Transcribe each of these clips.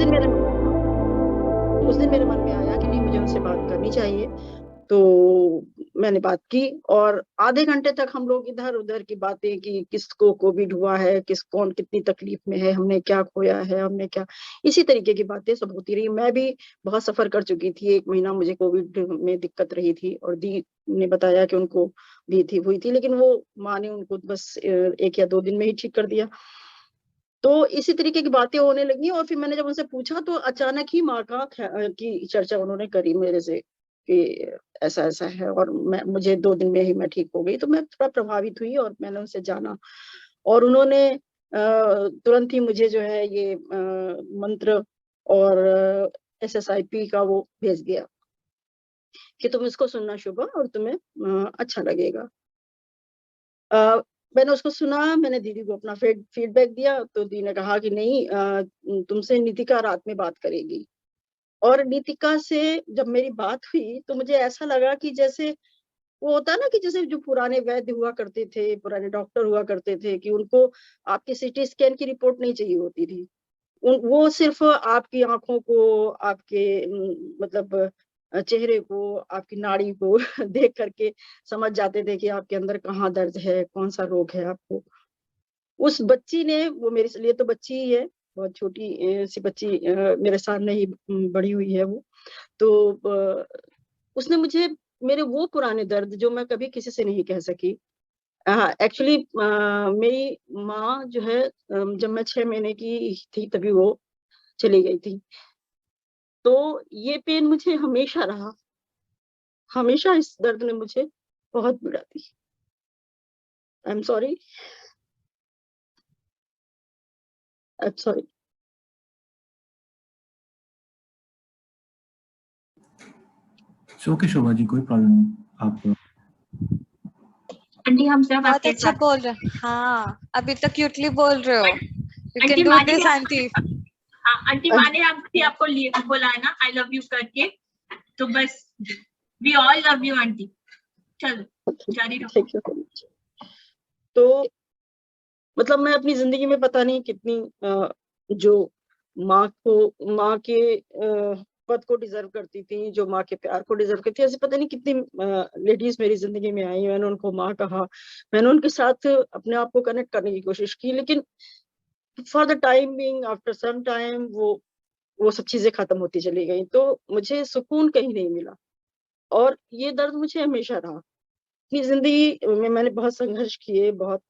दिन मेरे मन में आया कि नहीं, मुझे उनसे बात करनी चाहिए। तो मैंने बात की और आधे घंटे तक हम लोग इधर उधर की बातें की, किसको कोविड हुआ है, कौन कितनी तकलीफ में है, हमने क्या खोया है, हमने क्या, इसी तरीके की बातें सब होती रही। मैं भी बहुत सफर कर चुकी थी, 1 महीना मुझे कोविड में दिक्कत रही थी और दी ने बताया कि उनको भी थी हुई थी, लेकिन वो माँ ने उनको बस 1 या 2 दिन में ही ठीक कर दिया। तो इसी तरीके की बातें होने लगी और फिर मैंने जब उनसे पूछा तो अचानक ही माँ की चर्चा उन्होंने करी मेरे से कि ऐसा ऐसा है, और मुझे 2 दिन में ही मैं ठीक हो गई। तो मैं थोड़ा प्रभावित हुई और मैंने उनसे जाना, और उन्होंने तुरंत ही मुझे जो है ये मंत्र और SSIP का वो भेज दिया कि तुम इसको सुनना शुभ और तुम्हें अच्छा लगेगा। अ, मैंने उसको सुना, मैंने दीदी को अपना फीडबैक दिया, तो दी ने कहा कि नहीं, तुमसे नीतिका रात में बात करेगी। और नीतिका से जब मेरी बात हुई तो मुझे ऐसा लगा कि जैसे वो होता है ना कि जैसे जो पुराने वैद्य हुआ करते थे, पुराने डॉक्टर हुआ करते थे, कि उनको आपके सीटी स्कैन की रिपोर्ट नहीं चाहिए होती थी। वो सिर्फ आपकी आंखों को, आपके मतलब चेहरे को, आपकी नाड़ी को देख करके समझ जाते थे कि आपके अंदर कहाँ दर्द है, कौन सा रोग है आपको। उस बच्ची ने, वो मेरे लिए तो बच्ची ही है, बहुत छोटी सी बच्ची, मेरे सामने ही बड़ी हुई है वो। तो उसने मुझे मेरे वो पुराने दर्द जो मैं कभी किसी से नहीं कह सकी, एक्चुअली मेरी माँ जो है, जब मैं 6 महीने की थी तभी वो चली गई थी। तो ये पेन मुझे हमेशा रहा, हमेशा इस दर्द ने मुझे बहुत पीड़ा दी। I am sorry, I am sorry. Okay Shobha ji, कोई प्रॉब्लम नहीं, आप आंटी हम सब बहुत आपके अच्छा साथ। बोल रहे हो। हाँ, अभी तक क्यूटली बोल रहे हो। यू आंटी कैन डू माँ ने दिस भी आंटी। आंटी माँ ने आपको बोला है ना आई लव यू करके, तो बस we all love you aunty. चलो जारी रखो। Thank you. तो मतलब मैं अपनी जिंदगी में पता नहीं कितनी जो माँ के पद को डिजर्व करती थी, जो माँ के प्यार को डिजर्व करती थी, ऐसे पता नहीं कितनी लेडीज मेरी जिंदगी में आई। मैंने उनको माँ कहा, मैंने उनके साथ अपने आप को कनेक्ट करने की कोशिश की, लेकिन for the time being, after some time, वो सब चीजें खत्म होती चली गई, तो मुझे सुकून कहीं नहीं मिला। और ये दर्द मुझे हमेशा रहा। अपनी जिंदगी में मैंने बहुत संघर्ष किए, बहुत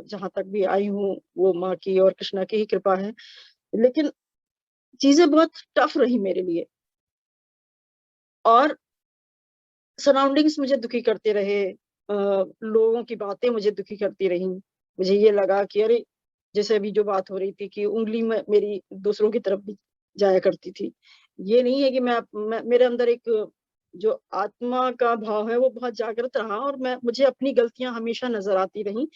जहां तक भी आई हूँ वो माँ की और कृष्णा की ही कृपा है, लेकिन चीजें बहुत टफ रही मेरे लिए। और सराउंडिंग्स मुझे दुखी करते रहे, लोगों की बातें मुझे दुखी करती रही। मुझे ये लगा कि अरे, जैसे अभी जो बात हो रही थी कि उंगली में मेरी दूसरों की तरफ भी जाया करती थी। ये नहीं है कि मेरे अंदर एक जो आत्मा का भाव है वो बहुत जागृत रहा, और मुझे अपनी गलतियां हमेशा नजर आती रही।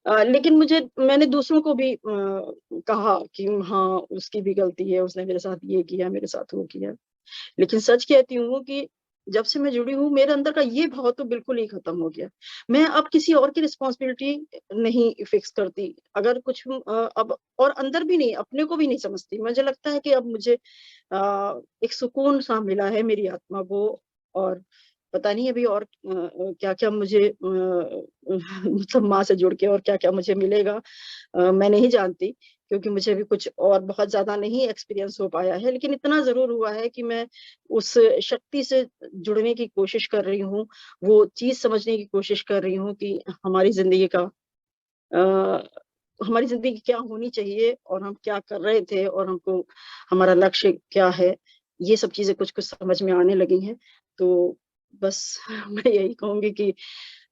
लेकिन मैंने दूसरों को भी कहा कि हाँ, उसकी भी गलती है, उसने मेरे साथ ये किया, मेरे साथ वो किया। लेकिन सच कहती हूँ कि जब से मैं जुड़ी हूँ, मेरे अंदर का ये भाव तो बिल्कुल ही खत्म हो गया। मैं अब किसी और की रिस्पॉन्सिबिलिटी नहीं फिक्स करती, अगर कुछ अब, और अंदर भी नहीं, अपने को भी नहीं समझती। मुझे लगता है कि अब मुझे एक सुकून सा मिला है मेरी आत्मा को, और पता नहीं अभी और क्या क्या मुझे मतलब माँ से जुड़ के और क्या क्या मुझे मिलेगा, मैं नहीं जानती, क्योंकि मुझे भी कुछ और बहुत ज्यादा नहीं एक्सपीरियंस हो पाया है। लेकिन इतना जरूर हुआ है कि मैं उस शक्ति से जुड़ने की कोशिश कर रही हूँ, वो चीज समझने की कोशिश कर रही हूँ कि अ, हमारी जिंदगी क्या होनी चाहिए, और हम क्या कर रहे थे, और हमको हमारा लक्ष्य क्या है। ये सब चीजें कुछ कुछ समझ में आने लगी हैं। तो बस मैं यही कहूंगी कि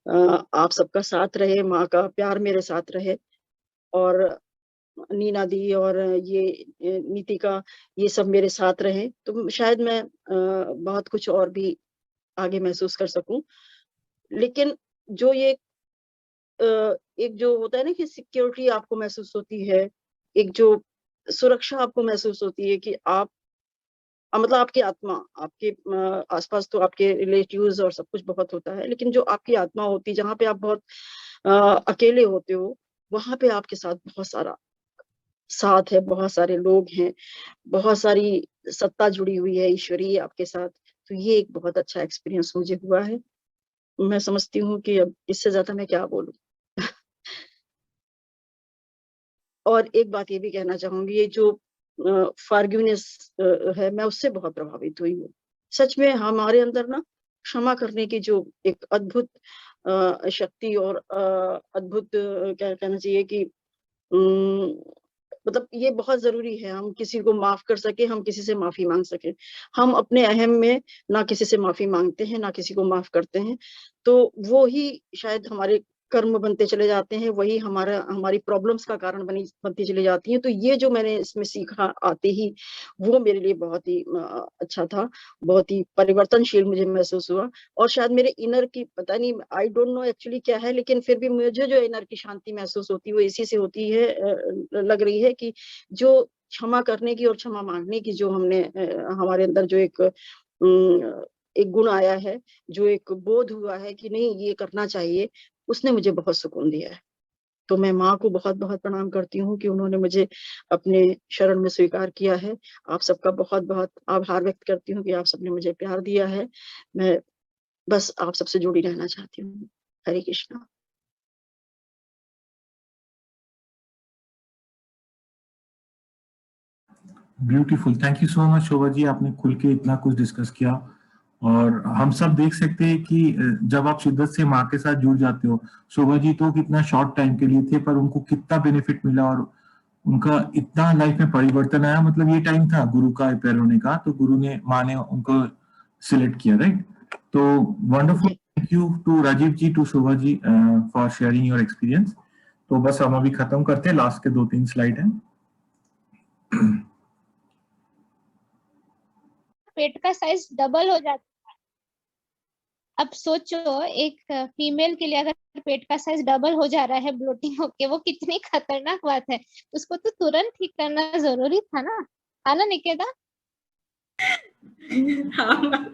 आप सबका साथ रहे, माँ का प्यार मेरे साथ रहे, और नीना दी और ये नीति का, ये सब मेरे साथ रहे, तो शायद मैं बहुत कुछ और भी आगे महसूस कर सकूं। लेकिन जो ये एक जो होता है ना कि सिक्योरिटी आपको महसूस होती है, एक जो सुरक्षा आपको महसूस होती है कि आप मतलब आपकी आत्मा, आपके आसपास तो आपके रिलेटिव्स और सब कुछ बहुत होता है, लेकिन जो आपकी आत्मा होती है, जहाँ पे आप बहुत अकेले होते हो, वहां पे आपके साथ बहुत सारा साथ है, बहुत सारे लोग हैं, बहुत सारी सत्ता जुड़ी हुई है ईश्वरीय आपके साथ। तो ये एक बहुत अच्छा एक्सपीरियंस मुझे हुआ है। मैं समझती हूँ कि अब इससे ज्यादा मैं क्या बोलूं। और एक बात ये भी कहना चाहूंगी, ये जो फॉरगिवनेस है, मैं उससे बहुत प्रभावित हुई हूँ। सच में हमारे अंदर ना क्षमा करने की जो एक अद्भुत शक्ति और अद्भुत क्या कहना चाहिए कि मतलब ये बहुत जरूरी है, हम किसी को माफ कर सके, हम किसी से माफी मांग सके। हम अपने अहम में ना किसी से माफी मांगते हैं, ना किसी को माफ करते हैं। तो वो ही शायद हमारे कर्म बनते चले जाते हैं, वही हमारी प्रॉब्लम्स का कारण बनती चली जाती हैं। तो ये जो मैंने इसमें सीखा आते ही, वो मेरे लिए बहुत ही अच्छा था, बहुत ही परिवर्तनशील मुझे महसूस हुआ। और शायद मेरे इनर की, पता नहीं, आई डोंट नो एक्चुअली क्या है, लेकिन फिर भी मुझे जो इनर की शांति महसूस होती है वो इसी से होती है, लग रही है कि जो क्षमा करने की और क्षमा मांगने की जो हमने हमारे अंदर जो एक गुण आया है, जो एक बोध हुआ है कि नहीं ये करना चाहिए, उसने मुझे बहुत सुकून दिया है। तो मैं माँ को बहुत बहुत प्रणाम करती हूँ कि उन्होंने मुझे अपने शरण में स्वीकार किया है। आप सबका बहुत बहुत आभार व्यक्त करती हूँ कि आप सबने मुझे प्यार दिया है। मैं बस आप सबसे जुड़ी रहना चाहती हूँ। Hare Krishna. Beautiful, thank you so much Shobha ji, आपने खुल के इतना कुछ डिस्कस किया। और हम सब देख सकते हैं कि जब आप शिद्दत से माँ के साथ जुड़ जाते हो, शोभा जी तो कितना शॉर्ट टाइम के लिए थे, पर उनको कितना बेनिफिट मिला और उनका इतना लाइफ में परिवर्तन आया। मतलब ये टाइम था गुरु का पैर होने का, तो गुरु ने, माँ ने उनको सिलेक्ट किया, राइट? तो wonderful, thank you to Rajiv ji, to Shobha ji for sharing your experience. तो बस हम अभी खत्म करते हैं, लास्ट के 2-3 स्लाइड हैं। पेट का साइज डबल हो जाता है। अब सोचो एक फीमेल के लिए अगर पेट का साइज डबल हो जा रहा है ब्लोटिंग होके, वो कितनी खतरनाक बात है। उसको तो तुरंत ठीक करना जरूरी था ना, है ना निकेता? हाँ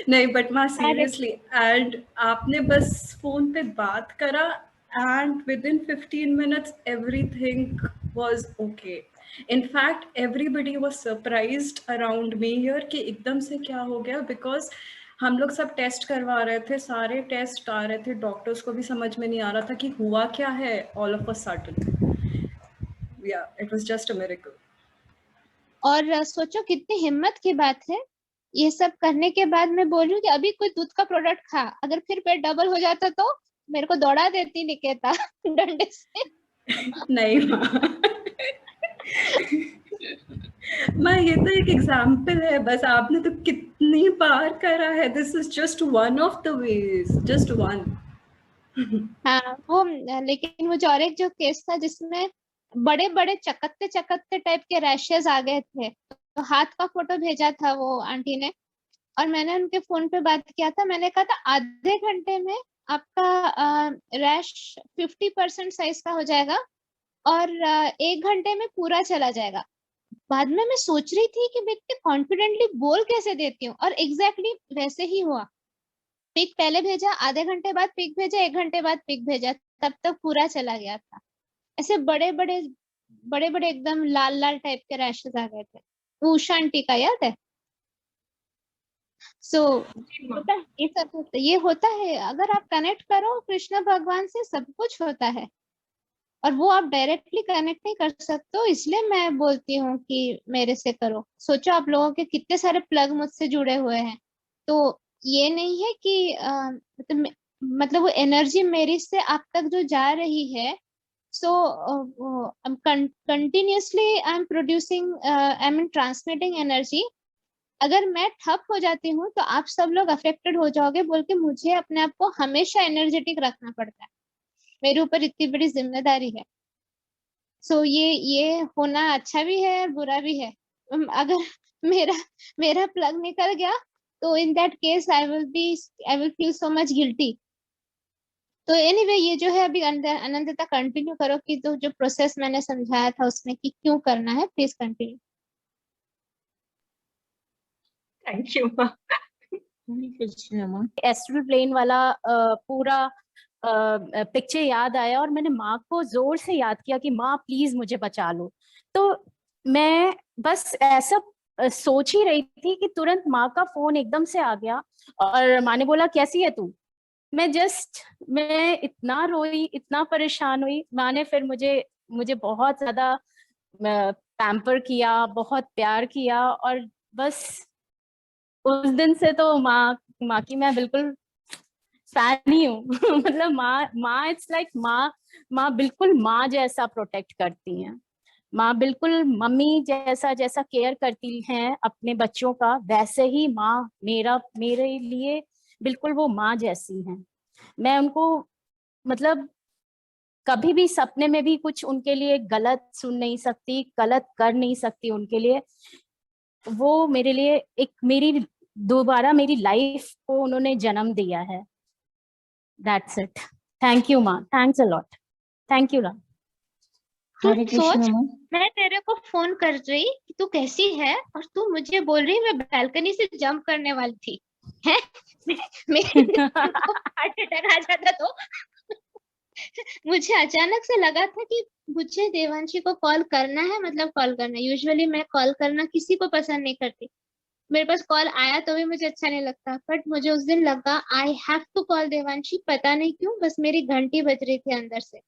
नहीं बट माँ सीरियसली, एंड आपने बस फोन पे बात करा and with in 15 minutes everything was okay. In fact everybody was surprised around me here कि एकदम से क्या हो गया, बिकॉज हम लोग सब टेस्ट करवा रहे थे, सारे टेस्ट आ रहे थे, डॉक्टर्स को भी समझ में नहीं आ रहा था कि हुआ क्या है। ऑल ऑफ अ सडन या it was just a miracle. और सोचो कितनी हिम्मत की बात है, ये सब करने के बाद मैं बोल रही हूँ कि अभी कोई दूध का प्रोडक्ट खा, अगर फिर पेट डबल हो जाता तो मेरे को दौड़ा देती निकेता डंडे से। नहीं माँ ये तो एक एग्जाम्पल है बस, आपने तो कितनी बार करा है। This is just one of the ways, just one. हाँ वो, लेकिन वो जो और एक जो केस था जिसमें बड़े बड़े चकत्ते चकत्ते टाइप के रैशेस आ गए थे, तो हाथ का फोटो भेजा था वो आंटी ने, और मैंने उनके फोन पे बात किया था। मैंने कहा था आधे घंटे में आपका रैश 50% साइज का हो जाएगा और 1 घंटे में पूरा चला जाएगा। बाद में मैं सोच रही थी कि मैं इतने कॉन्फिडेंटली बोल कैसे देती हूँ, और एग्जैक्टली वैसे ही हुआ। पिक पहले भेजा, आधे घंटे बाद पिक भेजा, 1 घंटे बाद पिक भेजा, तब तक पूरा चला गया था। ऐसे बड़े बड़े एकदम लाल लाल टाइप के रैशेस आ गए थे। उषा आंटी का याद है? सो होता है, ये सब होता, ये होता है। अगर आप कनेक्ट करो कृष्ण भगवान से, सब कुछ होता है। और वो आप डायरेक्टली कनेक्ट नहीं कर सकते हो, इसलिए मैं बोलती हूँ कि मेरे से करो। सोचो आप लोगों के कितने सारे प्लग मुझसे जुड़े हुए हैं, तो ये नहीं है कि मतलब वो एनर्जी मेरी से आप तक जो जा रही है, so continuously I am producing, I am transmitting energy. अगर मैं ठप हो जाती हूँ तो आप सब लोग अफेक्टेड हो जाओगे, बोल के मुझे अपने आप को हमेशा एनर्जेटिक रखना पड़ता है। मेरे ऊपर इतनी बड़ी जिम्मेदारी है। सो ये होना अच्छा भी है और बुरा भी है। अगर मेरा मेरा प्लग निकल गया तो in that case I will feel so much guilty. तो एनीवे ये जो है अभी अनंतता कंटिन्यू करो कि तो जो प्रोसेस मैंने समझाया था उसमें कि क्यों करना है, प्लीज कंटिन्यू। थैंक यू माँ। एस्ट्रल प्लेन वाला पूरा पिक्चर याद आया और मैंने माँ को जोर से याद किया कि माँ प्लीज मुझे बचा लो। तो मैं बस ऐसा सोच ही रही थी कि तुरंत माँ का फोन एकदम से आ गया और माँ ने बोला कैसी है तू। मैं इतना रोई, इतना परेशान हुई। माँ ने फिर मुझे बहुत ज्यादा पैम्पर किया, बहुत प्यार किया और बस उस दिन से तो माँ की मैं बिल्कुल फैन ही हूँ। मतलब माँ इट्स लाइक माँ बिल्कुल माँ जैसा प्रोटेक्ट करती हैं। माँ बिल्कुल मम्मी जैसा केयर करती हैं अपने बच्चों का, वैसे ही माँ मेरे लिए बिल्कुल वो माँ जैसी हैं। मैं उनको मतलब कभी भी सपने में भी कुछ उनके लिए गलत सुन नहीं सकती, गलत कर नहीं सकती उनके लिए। वो मेरे लिए दोबारा मेरी लाइफ को उन्होंने जन्म दिया है। That's it. थैंक यू माँ, thanks a lot, thank you Ram. तू हरे कृष्ण सोच, माँ। मैं तेरे को फोन कर रही कि तू कैसी है और तू मुझे बोल रही मैं बैल्कनी से जंप करने वाली थी है। मेरे हार्ट अटैक आ जाता तो। मुझे अचानक से लगा था कि मुझे देवांशी को कॉल करना है, मतलब कॉल करना। यूजुअली मैं कॉल करना किसी को पसंद नहीं करती, मेरे पास कॉल आया तो भी मुझे अच्छा नहीं लगता, बट मुझे उस दिन लगा I have to call Devanshi. पता नहीं क्यों, बस मेरी घंटी बज रही थी अंदर से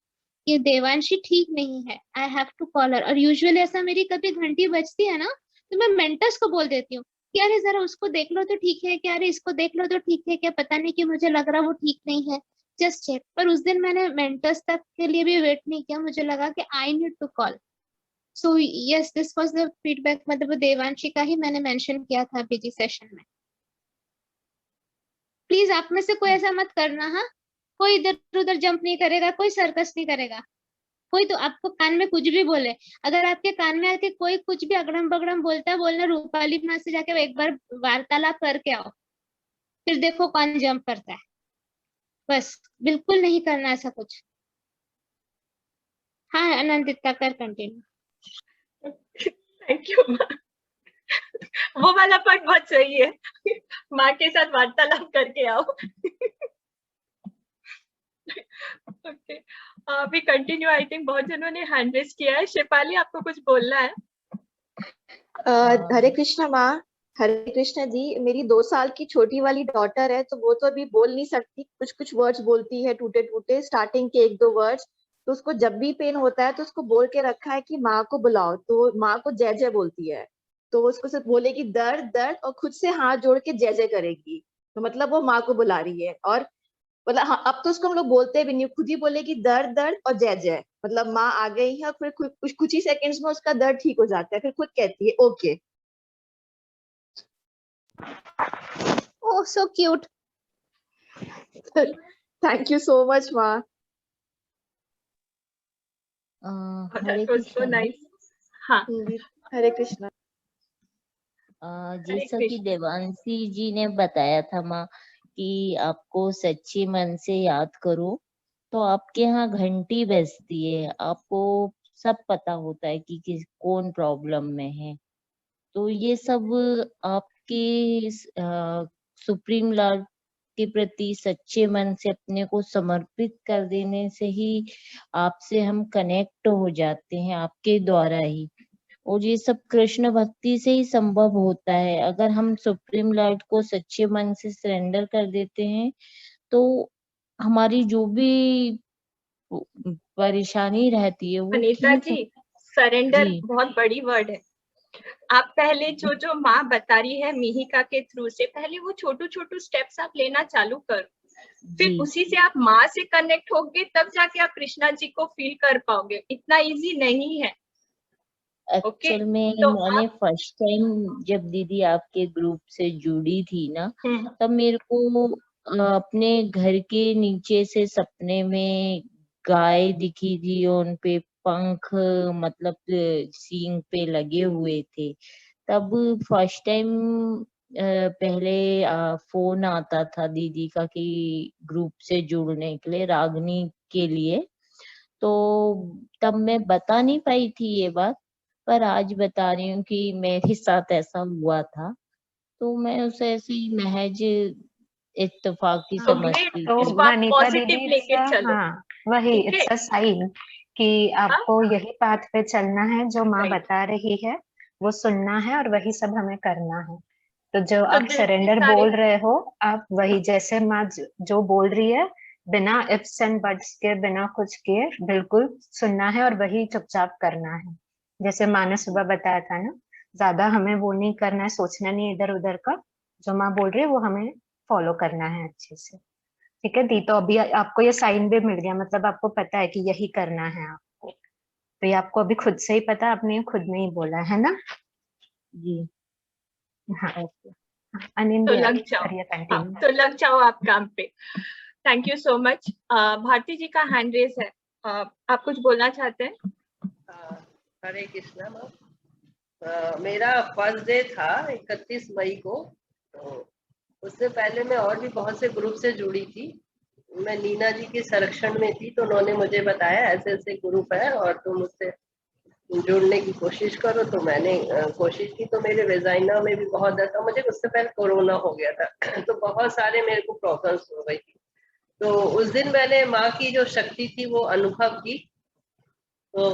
कि देवांशी ठीक नहीं है, I have to call her. और यूजुअली ऐसा मेरी कभी घंटी बजती है ना तो मैं मेंटर्स को बोल देती हूँ कि अरे जरा उसको देख लो तो ठीक है क्या, अरे इसको देख लो तो ठीक है क्या, पता नहीं कि मुझे लग रहा वो ठीक नहीं है, जस्ट चेक। पर उस दिन मैंने मेंटर्स तक के लिए भी वेट नहीं किया, मुझे लगा कि I need to call. So yes, this was the feedback, मतलब देवांशी का ही मैंने मेंशन किया था पीजी सेशन में। प्लीज आप में से कोई ऐसा मत करना, हाँ। कोई इधर उधर जंप नहीं करेगा, कोई सर्कस नहीं करेगा। कोई तो आपको कान में कुछ भी बोले, अगर आपके कान में आके कोई कुछ भी अगड़म बगड़म बोलता है, बोलना रूपाली माँ से जाके एक बार वार्तालाप करके आओ, फिर देखो कौन जंप करता है। बस बिल्कुल नहीं करना ऐसा कुछ। हाँ आनंदिता कर कंटिन्यू। थैंक यू माँ। वो वाला पार्ट बहुत सही है। माँ के साथ वार्तालाप करके आओ। ओके, अभी कंटिन्यू। आई थिंक बहुत जनों ने हैंड रेज किया है। शेफाली आपको कुछ बोलना है? हरे कृष्णा माँ। हरे कृष्णा जी, मेरी 2 साल की छोटी वाली डॉटर है, तो वो तो अभी बोल नहीं सकती, कुछ कुछ वर्ड्स बोलती है टूटे टूटे, स्टार्टिंग के 1-2 वर्ड्स। तो उसको जब भी पेन होता है तो उसको बोल के रखा है कि माँ को बुलाओ, तो माँ को जय जय बोलती है। तो उसको सिर्फ बोलेगी दर्द दर्द और खुद से हाथ जोड़ के जय जय करेगी, तो मतलब वो माँ को बुला रही है। और मतलब हाँ, अब तो उसको हम लोग बोलते भी नहीं, खुद ही बोलेगी दर्द दर्द और जय जय, मतलब माँ आ गई है। फिर कुछ ही सेकंड्स में उसका दर्द ठीक हो जाता है, फिर खुद कहती है okay. Oh so cute. Thank you so much माँ। हरे That was so कृष्ण माँ। nice. हाँ, हरे कृष्णा। जैसा हरे कि कृष्ण। देवांशी जी ने बताया था माँ कि आपको सच्चे मन से याद करो, तो आपके यहाँ घंटी बजती है, आपको सब पता होता है कि कौन प्रॉब्लम में है। तो ये सब आपके सुप्रीम लॉर्ड के प्रति सच्चे मन से अपने को समर्पित कर देने से ही आपसे हम कनेक्ट हो जाते हैं, आपके द्वारा ही। और ये सब कृष्ण भक्ति से ही संभव होता है। अगर हम सुप्रीम लॉर्ड को सच्चे मन से सरेंडर कर देते हैं तो हमारी जो भी परेशानी रहती है वो अनीता ठीक हो। जी, सरेंडर जी बहुत बड़ी वर्ड है। आप पहले जो माँ बता रही है मिहिका के थ्रू से, पहले वो छोटू छोटू स्टेप्स आप लेना चालू करो, फिर जी उसी से आप माँ से कनेक्ट होगे, तब जाके आप कृष्णा जी को फील कर पाओगे। इतना इजी नहीं है। ओके, एक्चुअल में तो मैंने आप फर्स्ट टाइम जब दीदी आपके ग्रुप से जुड़ी थी ना, तब मेरे को अपने घर के नीचे से सपने में गाय दिखी थी, उन पे पंख मतलब सींग पे लगे हुए थे। तब फर्स्ट टाइम पहले फोन आता था दीदी का कि ग्रुप से जुड़ने के लिए, रागनी के लिए। तो तब मैं बता नहीं पाई थी ये बात, पर आज बता रही हूँ कि मेरे साथ ऐसा हुआ था। तो मैं उसे ऐसे ही महज इत्तेफाकी तो समझती great, थी। तो इसको आप वनिता पॉजिटिव दीदी लेके चलो। हाँ वही ठीक है? इट्स अ साइन कि आपको यही पाथ पे चलना है, जो माँ Right. बता रही है वो सुनना है और वही सब हमें करना है। तो जो तो आप दिल से सरेंडर सारे बोल रहे हो, आप वही जैसे माँ जो बोल रही है बिना इफ्स एंड बट्स के, बिना कुछ किए बिल्कुल सुनना है और वही चुपचाप करना है। जैसे माँ ने सुबह बताया था ना, ज्यादा हमें वो नहीं करना है, सोचना नहीं इधर उधर का, जो माँ बोल रही है वो हमें फॉलो करना है अच्छे से। ठीक है दी, तो अभी आपको ये साइन भी मिल गया, मतलब आपको पता है कि यही करना है आपको। तो ये आपको अभी खुद से ही पता, आपने खुद में ही बोला है ना। जी हाँ ओके। तो अनिंद्य लग जाओ। करिए हाँ, कंटिन्यू। तो लग जाओ आप काम पे। Thank you so much. Bharti ji का हैंड रेज है, आप कुछ बोलना चाहते हैं? हरे कृष्णा मैम। मेरा फर्स्ट डे था 31 मई को, तो उससे पहले मैं और भी बहुत से ग्रुप से जुड़ी थी। मैं नीना जी के संरक्षण में थी, तो उन्होंने मुझे बताया ऐसे ऐसे ग्रुप है और तुम उससे जुड़ने की कोशिश करो। तो मैंने कोशिश की, तो मेरे वेजाइना में भी बहुत दर्द था। मुझे उससे पहले कोरोना हो गया था तो बहुत सारे मेरे को प्रॉब्लम्स हो गई थी। तो उस दिन मैंने माँ की जो शक्ति थी वो अनुभव की। तो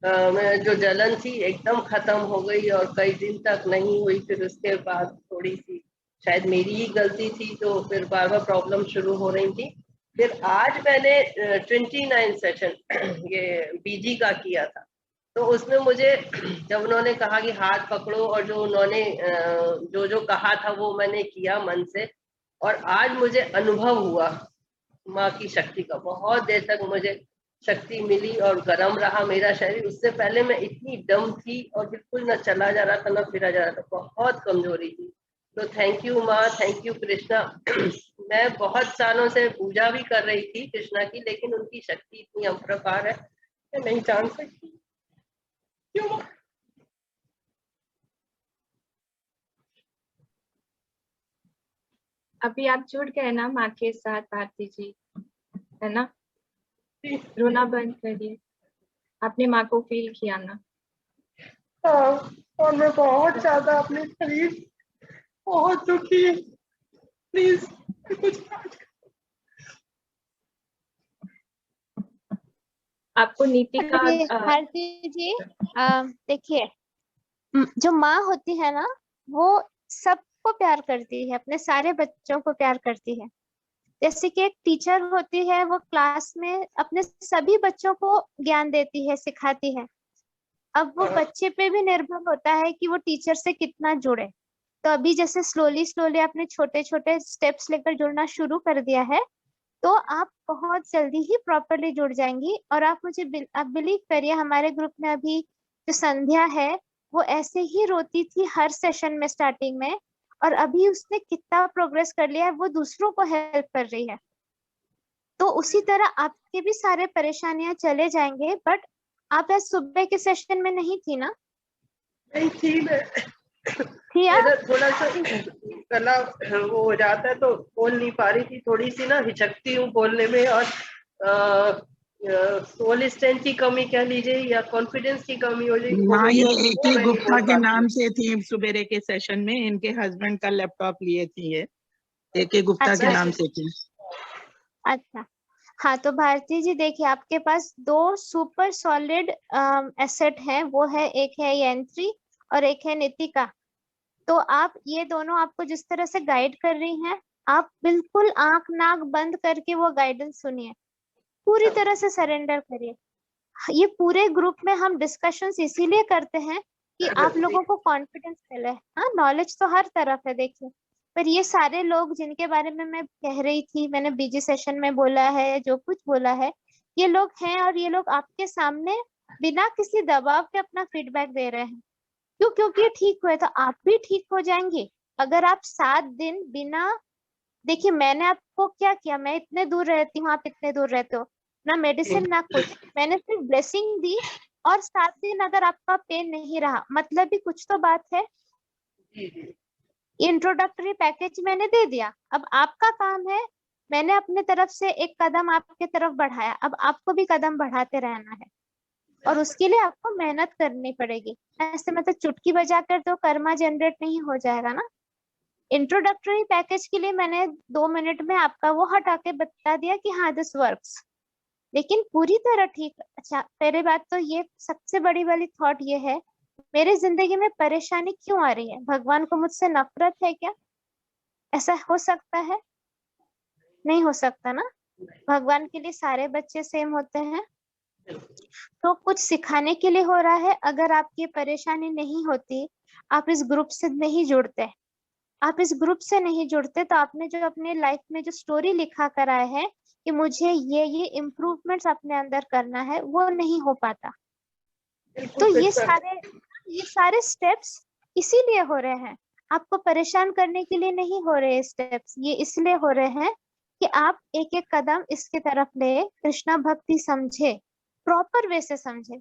मैं जो जलन थी एकदम खत्म हो गई और कई दिन तक नहीं हुई। फिर उसके बाद थोड़ी सी शायद मेरी ही गलती थी, तो फिर बार बार प्रॉब्लम शुरू हो रही थी। फिर आज मैंने 29 सेशन ये बीजी का किया था। तो उसमें मुझे जब उन्होंने कहा कि हाथ पकड़ो, और जो उन्होंने जो जो कहा था वो मैंने किया मन से, और आज मुझे अनुभव हुआ माँ की शक्ति का। बहुत देर तक मुझे शक्ति मिली और गर्म रहा मेरा शरीर। उससे पहले मैं इतनी डम थी और बिल्कुल न चला जा रहा था न फिरा जा रहा था, बहुत कमजोरी थी। तो थैंक यू माँ, थैंक यू कृष्णा। मैं बहुत सालों से पूजा भी कर रही थी कृष्णा की, लेकिन उनकी शक्ति इतनी अप्रकार है मैं नहीं जान सकती। क्यों? अभी आप जुड़ गए ना माँ के साथ भारती जी, है ना? रोना बंद करिए, आपने माँ को फील किया ना? हाँ, और मैं बहुत ज्यादा अपने शरीर बहुत दुखी। प्लीज कुछ आपको नीति का भारती जी देखिए, जो माँ होती है ना वो सबको प्यार करती है, अपने सारे बच्चों को प्यार करती है। जैसे कि एक टीचर होती है, वो क्लास में अपने सभी बच्चों को ज्ञान देती है, सिखाती है। अब वो बच्चे पे भी निर्भर होता है कि वो टीचर से कितना जुड़े। तो अभी जैसे स्लोली स्लोली आपने छोटे छोटे स्टेप्स लेकर जुड़ना शुरू कर दिया है, तो आप बहुत जल्दी ही प्रॉपरली जुड़ जाएंगी। और आप आप बिलीव करिए, हमारे ग्रुप में अभी जो संध्या है वो ऐसे ही रोती थी हर सेशन में स्टार्टिंग में, और अभी उसने कितना प्रोग्रेस कर लिया है, वो दूसरों को हेल्प कर रही है। तो उसी तरह आपके भी सारे परेशानियां चले जाएंगे। बट आप आज सुबह के सेशन में नहीं थी ना? नहीं थी मैं, थोड़ा सा गला वो हो जाता है तो बोल नहीं पा रही थी, थोड़ी सी ना हिचकती हूँ बोलने में, और सोल स्ट्रेंथ की कमी कह लीजिए या कॉन्फिडेंस की कमी हो जाएगी। हाँ, ये AK गुप्ता के नाम से थी सुबेरे के सेशन में, इनके हस्बैंड का लैपटॉप लिए थी ये, AK गुप्ता के नाम से थी। अच्छा, हाँ तो भारती जी देखिए, आपके पास दो सुपर सॉलिड एसेट हैं, वो है एक है यंत्री और एक है नितिका। तो आप ये दोनों आपको जिस तरह से गाइड कर रही हैं, आप बिल्कुल आंख नाक बंद करके वो गाइडेंस सुनिए, पूरी तरह से सरेंडर करिए। ये पूरे ग्रुप में हम डिस्कशंस इसीलिए करते हैं कि आप लोगों को कॉन्फिडेंस मिले। हाँ, नॉलेज तो हर तरफ है देखिए, पर ये सारे लोग जिनके बारे में मैं कह रही थी, मैंने बीजी सेशन में बोला है, जो कुछ बोला है, ये लोग हैं, और ये लोग आपके सामने बिना किसी दबाव के अपना फीडबैक दे रहे हैं। क्यों? क्योंकि ये ठीक हुए तो आप भी ठीक हो जाएंगे। अगर आप 7 दिन बिना, देखिए मैंने आपको क्या किया, मैं इतने दूर रहती हूँ, आप इतने दूर रहते हो, ना मेडिसिन ना कुछ, मैंने सिर्फ ब्लेसिंग दी, और 7 दिन अगर आपका पेन नहीं रहा, मतलब भी कुछ तो बात है। इंट्रोडक्टरी पैकेज मैंने दे दिया, अब आपका काम है, मैंने अपने तरफ से एक कदम आपके तरफ बढ़ाया, अब आपको भी कदम बढ़ाते रहना है, और उसके लिए आपको मेहनत करनी पड़ेगी। ऐसे मतलब चुटकी बजाकर तो कर्मा जनरेट नहीं हो जाएगा ना। इंट्रोडक्टरी पैकेज के लिए मैंने 2 मिनट में आपका वो हटा के बता दिया कि हाँ दिस वर्क्स, लेकिन पूरी तरह ठीक। अच्छा, पहले बात तो ये सबसे बड़ी वाली थॉट ये है, मेरी जिंदगी में परेशानी क्यों आ रही है? भगवान को मुझसे नफरत है क्या? ऐसा हो सकता है? नहीं हो सकता ना। भगवान के लिए सारे बच्चे सेम होते हैं। तो कुछ सिखाने के लिए हो रहा है। अगर आपकी परेशानी नहीं होती, आप इस ग्रुप से नहीं जुड़ते, आप इस ग्रुप से नहीं जुड़ते, तो आपने जो अपने लाइफ में जो स्टोरी लिखा कर आए हैं कि मुझे ये इम्प्रूवमेंट्स अपने अंदर करना है, वो नहीं हो पाता। तो ये सारे स्टेप्स इसीलिए हो रहे हैं, आपको परेशान करने के लिए नहीं हो रहे स्टेप्स। ये इसलिए हो रहे हैं कि आप एक एक कदम इसकी तरफ ले, कृष्णा भक्ति समझे, प्रॉपर वे से समझे।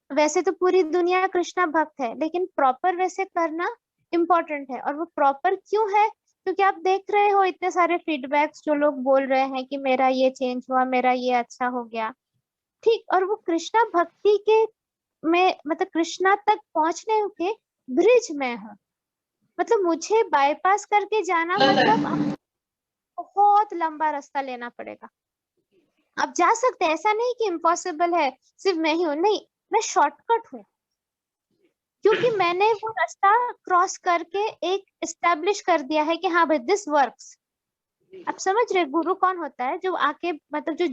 वैसे तो पूरी दुनिया कृष्णा भक्त है, लेकिन प्रॉपर वे से करना इम्पोर्टेंट है। और वो प्रॉपर क्यों है? क्योंकि आप देख रहे हो इतने सारे फीडबैक्स जो लोग बोल रहे हैं कि मेरा ये चेंज हुआ, मेरा ये अच्छा हो गया, ठीक। और वो कृष्णा भक्ति के में मतलब कृष्णा तक पहुंचने के ब्रिज में हूँ। मतलब मुझे बाईपास करके जाना मतलब बहुत लंबा रास्ता लेना पड़ेगा। आप जा सकते हैं, ऐसा नहीं कि इम्पॉसिबल है, सिर्फ मैं ही हूँ, नहीं, मैं शॉर्टकट हूँ, क्योंकि मैंने वो रास्ता क्रॉस करके एक एस्टेब्लिश कर दिया है कि हाँ भाई दिस वर्क्स। आप समझ रहे गुरु कौन होता है? जो आके मतलब जो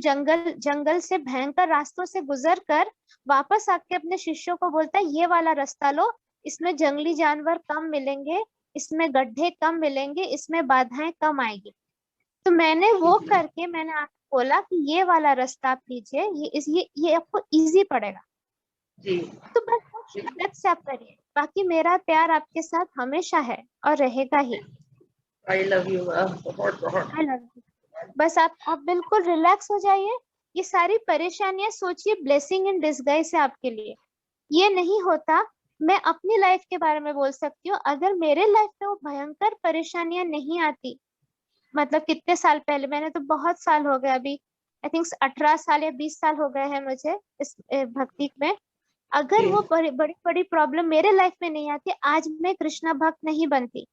जंगल से भयंकर रास्तों से गुजर कर वापस आके अपने शिष्यों को बोलता है ये वाला रास्ता लो, इसमें जंगली जानवर कम मिलेंगे, इसमें गड्ढे कम मिलेंगे, इसमें बाधाएं कम आएगी। तो मैंने वो करके मैंने आपको बोला कि ये वाला रास्ता आप लीजिए, ये आपको इजी पड़ेगा। तो बस शिद्दत से आप करिए। बाकी मेरा प्यार आपके साथ हमेशा है और रहेगा ही। I love you, बहुत बहुत। I love you। बस आप बिल्कुल रिलैक्स हो जाइए। ये सारी परेशानियां सोचिए ब्लेसिंग इन डिस्गाइज है आपके लिए। ये नहीं होता, मैं अपनी लाइफ के बारे में बोल सकती हूँ, अगर मेरे लाइफ में वो भयंकर परेशानियां नहीं आती, मतलब कितने साल पहले, मैंने तो बहुत साल हो गए अभी, आई थिंक 18 साल या 20 साल हो गए हैं मुझे इस भक्ति में। अगर वो बड़ी बड़ी प्रॉब्लम मेरे लाइफ में नहीं आती, आज मैं कृष्णा भक्त नहीं बनती,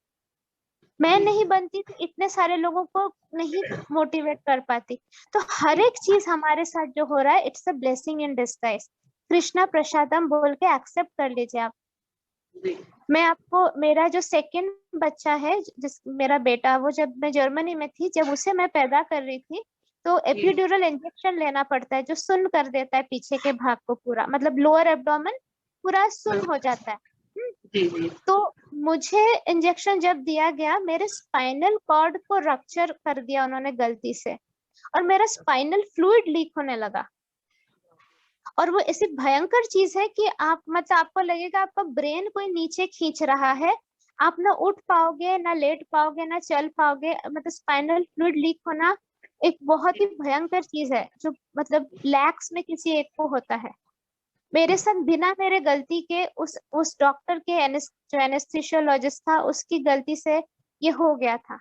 मैं नहीं बनती, तो इतने सारे लोगों को नहीं मोटिवेट कर पाती। तो हर एक चीज हमारे साथ जो हो रहा है, it's a blessing in disguise. Krishna prasadam बोल के एक्सेप्ट कर लीजिए आप। मैं आपको, मेरा जो सेकंड बच्चा है, मेरा बेटा, वो जब मैं जर्मनी में थी, जब उसे मैं पैदा कर रही थी, तो एपिड्यूरल इंजेक्शन लेना पड़ता है जो सुन्न कर देता है पीछे के भाग को पूरा, मतलब लोअर एब्डोमेन पूरा सुन्न हो जाता है। तो मुझे इंजेक्शन जब दिया गया, मेरे स्पाइनल कॉर्ड को रप्चर कर दिया उन्होंने गलती से, और मेरा स्पाइनल फ्लूइड लीक होने लगा। और वो ऐसी भयंकर चीज है कि आप मतलब आपको लगेगा आपका ब्रेन कोई नीचे खींच रहा है, आप ना उठ पाओगे, ना लेट पाओगे, ना चल पाओगे। मतलब स्पाइनल फ्लूइड लीक होना एक बहुत ही भयंकर चीज है, जो मतलब लैक्स में किसी एक को होता है। मेरे साथ बिना मेरे गलती के उस डॉक्टर के जो एनेस्थीसियोलॉजिस्ट था, उसकी गलती से ये हो गया था।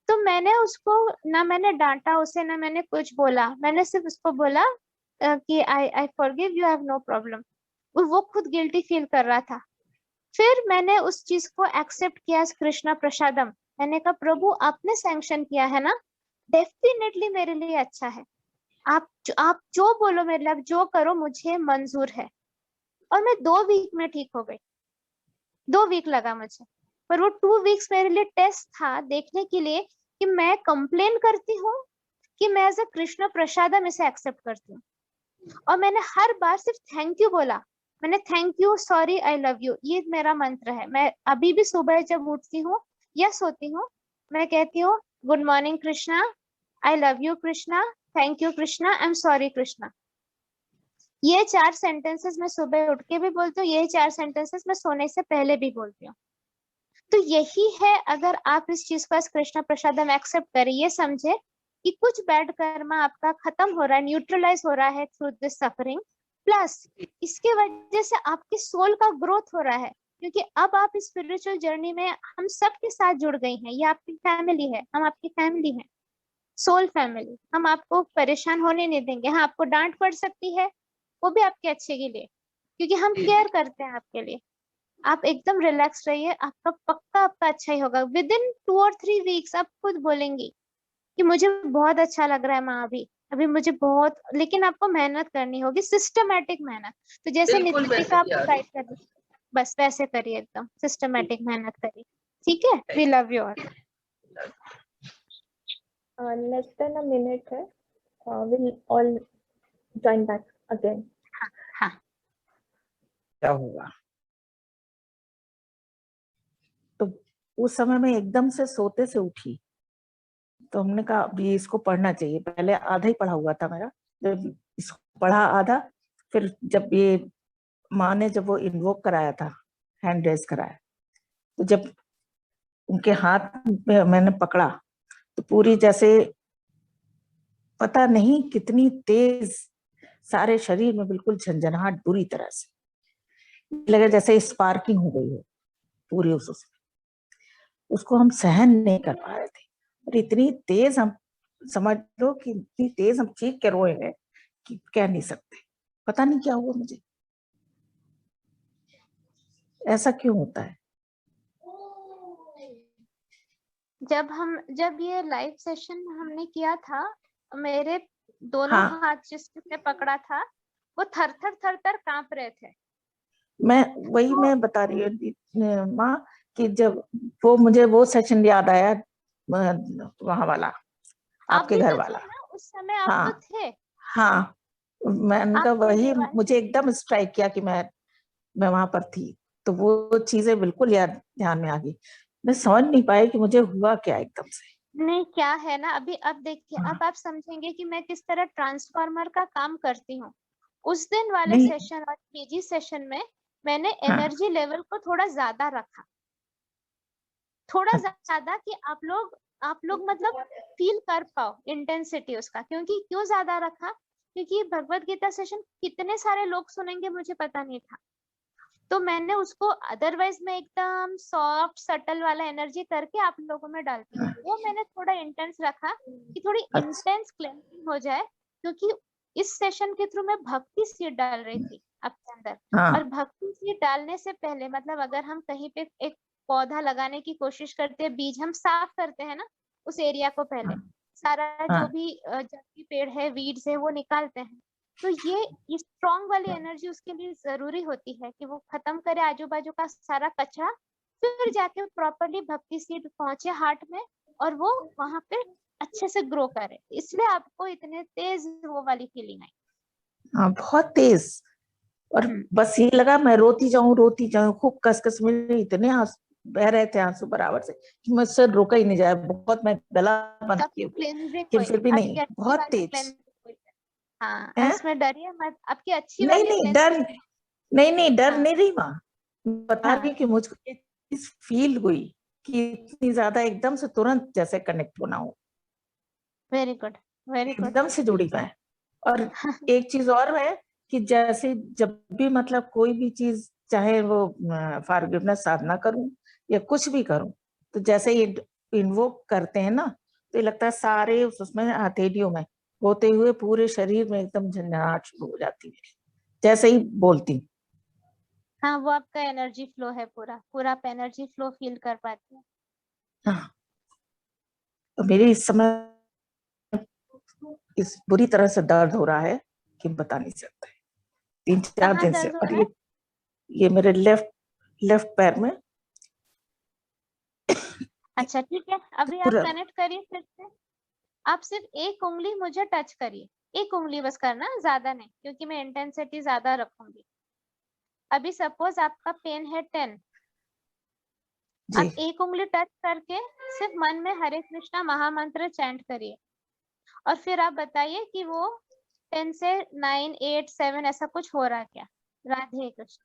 तो मैंने उसको, ना मैंने डांटा उसे, ना मैंने कुछ बोला, मैंने सिर्फ उसको बोला कि I forgive you, have no problem. वो खुद गिल्टी फील कर रहा था। फिर मैंने उस चीज को एक्सेप्ट किया, कृष्णा प्रसादम। मैंने कहा प्रभु आपने सैंक्शन किया है ना, डेफिनेटली मेरे लिए अच्छा है, आप जो बोलो मेरे लिए, आप जो करो मुझे मंजूर है। और मैं 2 वीक में ठीक हो गई। 2 वीक लगा मुझे, पर वो 2 वीक्स मेरे लिए टेस्ट था देखने के लिए कि मैं कंप्लेन करती हूँ कि मैं एज अ कृष्ण प्रसादम इसे एक्सेप्ट करती हूँ। और मैंने हर बार सिर्फ थैंक यू बोला। मैंने thank you, sorry, I love you, ये मेरा मंत्र है। मैं अभी भी सुबह जब उठती हूँ या सोती हूँ, मैं कहती हूँ good morning Krishna, I love you Krishna, thank you Krishna, I am sorry Krishna. ये 4 सेंटेंसेस मैं सुबह उठ के भी बोलती हूँ, ये 4 सेंटेंसेस मैं सोने से पहले भी बोलती हूँ। तो यही है, अगर आप इस चीज को कृष्णा प्रसादम एक्सेप्ट करें, ये समझे कि कुछ बैड कर्मा आपका खत्म हो रहा है, न्यूट्रलाइज हो रहा है थ्रू दिस सफरिंग, प्लस इसके वजह से आपकी सोल का ग्रोथ हो रहा है, क्योंकि अब आप इस स्पिरिचुअल जर्नी में हम सब के साथ जुड़ गई हैं। ये आपकी फैमिली है, हम आपकी फैमिली है, सोल फैमिली। हम आपको परेशान होने नहीं देंगे। हाँ, आपको डांट पड़ सकती है, वो भी आपके अच्छे के लिए, क्योंकि हम केयर करते हैं आपके लिए। आप एकदम रिलैक्स रहिए, आपका पक्का आपका अच्छा ही होगा। विद इन 2 और 3 वीक्स आप खुद बोलेंगी कि मुझे बहुत अच्छा लग रहा है माँ अभी मुझे बहुत, लेकिन आपको मेहनत करनी होगी, सिस्टमेटिक मेहनत। तो जैसे बिल्कुल वैसे नितिका ही आपको आ रही गाइड कर रही है, बस वैसे करिए, एकदम सिस्टमेटिक मेहनत करिए। ठीक है, we love you all. Less than a minute है, we'll all join back again. हाँ क्या होगा। तो उस समय में एकदम से सोते से उठी, तो हमने कहा अभी इसको पढ़ना चाहिए। पहले आधा ही पढ़ा हुआ था मेरा, जब इसको पढ़ा आधा, फिर जब ये माँ ने जब वो इन्वोक कराया था, हैंड रेज कराया, तो जब उनके हाथ में मैंने पकड़ा तो पूरी जैसे पता नहीं कितनी तेज सारे शरीर में बिल्कुल झंझनाहट बुरी तरह से लगा, जैसे स्पार्किंग हो गई हो पूरी उसको हम सहन नहीं कर पा रहे थे। और इतनी तेज, हम समझ लो कि इतनी तेज हम चीख के रोए हैं कि कह नहीं सकते। पता नहीं क्या हुआ मुझे, ऐसा क्यों होता है। जब ये लाइव सेशन हमने किया था, मेरे दोनों हाँ, हाथ जिसने पकड़ा था वो थर थर कांप रहे थे। मैं बता रही हूँ माँ कि जब वो मुझे वो सेशन याद आया, वहां वाला आपके घर तो वाला। थे ना उस समय, आप तो हाँ थे। हाँ, मैंने कहा आपके वही देवान मुझे एकदम स्ट्राइक किया कि मैं वहां पर थी। तो वो चीजें बिल्कुल याद ध्यान में आ गई। मैं समझ नहीं पाई कि मुझे हुआ क्या एकदम से। नहीं, क्या है ना, अभी अब देखिए, हाँ। अब आप समझेंगे कि मैं किस तरह ट्रांसफार्मर का काम करती हूँ। उस दिन वाले नहीं। सेशन और पीजी सेशन में मैंने हाँ। एनर्जी लेवल को थोड़ा ज्यादा रखा, थोड़ा ज्यादा, कि आप लोग मतलब फील कर पाओ इंटेंसिटी उसका। क्योंकि क्यों ज्यादा रखा, क्योंकि भगवत गीता सेशन कितने सारे लोग सुनेंगे मुझे पता नहीं था। तो मैंने उसको, अदरवाइज मैं एकदम सॉफ्ट सटल वाला एनर्जी करके आप लोगों में डालती हूँ, वो मैंने थोड़ा इंटेंस रखा कि थोड़ी इंटेंस क्लेंजिंग हो जाए। क्योंकि इस सेशन के थ्रू मैं भक्ति सीड डाल रही थी आपके अंदर। हाँ। और भक्ति सीड डालने से पहले, मतलब अगर हम कहीं पे एक पौधा लगाने की कोशिश करते हैं, बीज हम साफ करते हैं ना उस एरिया को, पहले सारा जो भी जंगली पेड़ है, वीड्स है, वो निकालते हैं। तो ये स्ट्रॉन्ग वाली एनर्जी उसके लिए जरूरी होती है कि वो खत्म करे आजू बाजू का सारा कचरा, फिर जाके प्रॉपरली भक्ति सीड पहुंचे हार्ट में और वो वहां पे अच्छे से ग्रो करे। इसलिए आपको इतने तेज वो वाली फीलिंग आई। हाँ, बहुत तेज। और बस ये लगा मैं रोती जाऊं, खूब कस मेरे इतने आंसू बह रहे थे, आंसू बराबर से, कि मुझसे रोका ही नहीं जाए। बहुत मैं गला बंद किए, लेकिन फिर भी नहीं, बहुत तेज। हाँ, है? इसमें डरिए मत, आपकी अच्छी नहीं वाली नहीं डर, नहीं डर हाँ। नहीं रही माँ, बता रही कि मुझको ये चीज फील हुई कि इतनी ज्यादा एकदम से तुरंत जैसे कनेक्ट होना हो, वेरी गुड, वेरी गुड। एकदम से जुड़ी मैं। और एक चीज और है कि जैसे जब भी मतलब कोई भी चीज, चाहे वो फॉरगिवनेस साधना करूं या कुछ भी करूं, तो जैसे ये इन्वोक करते हैं ना, तो ये लगता है सारे उसमें हथेलियों में होते हुए पूरे शरीर में एकदम झंझनाहट शुरू हो जाती है जैसे ही बोलती। हाँ, वो आपका एनर्जी फ्लो है, पूरा आप एनर्जी फ्लो फील कर पाते हैं। हाँ, तो मेरे इस समय इस बुरी तरह से दर्द हो रहा है कि बता नहीं सकते, 3-4 कहाँ दिन से। दर्द हो और रहा है? ये मेरे लेफ्ट पैर में। अच्छा ठीक है, अभी आप पूरा कनेक्ट करिए फिर से। आप सिर्फ एक उंगली मुझे टच करिए, एक उंगली बस करना, ज्यादा नहीं, क्योंकि मैं इंटेंसिटी ज्यादा रखूंगी। अभी सपोज आपका पेन है 10, आप एक उंगली टच करके सिर्फ मन में हरे कृष्णा महामंत्र चैंट करिए, और फिर आप बताइए कि वो 10 से 9, 8, 7 ऐसा कुछ हो रहा है क्या। राधे कृष्ण।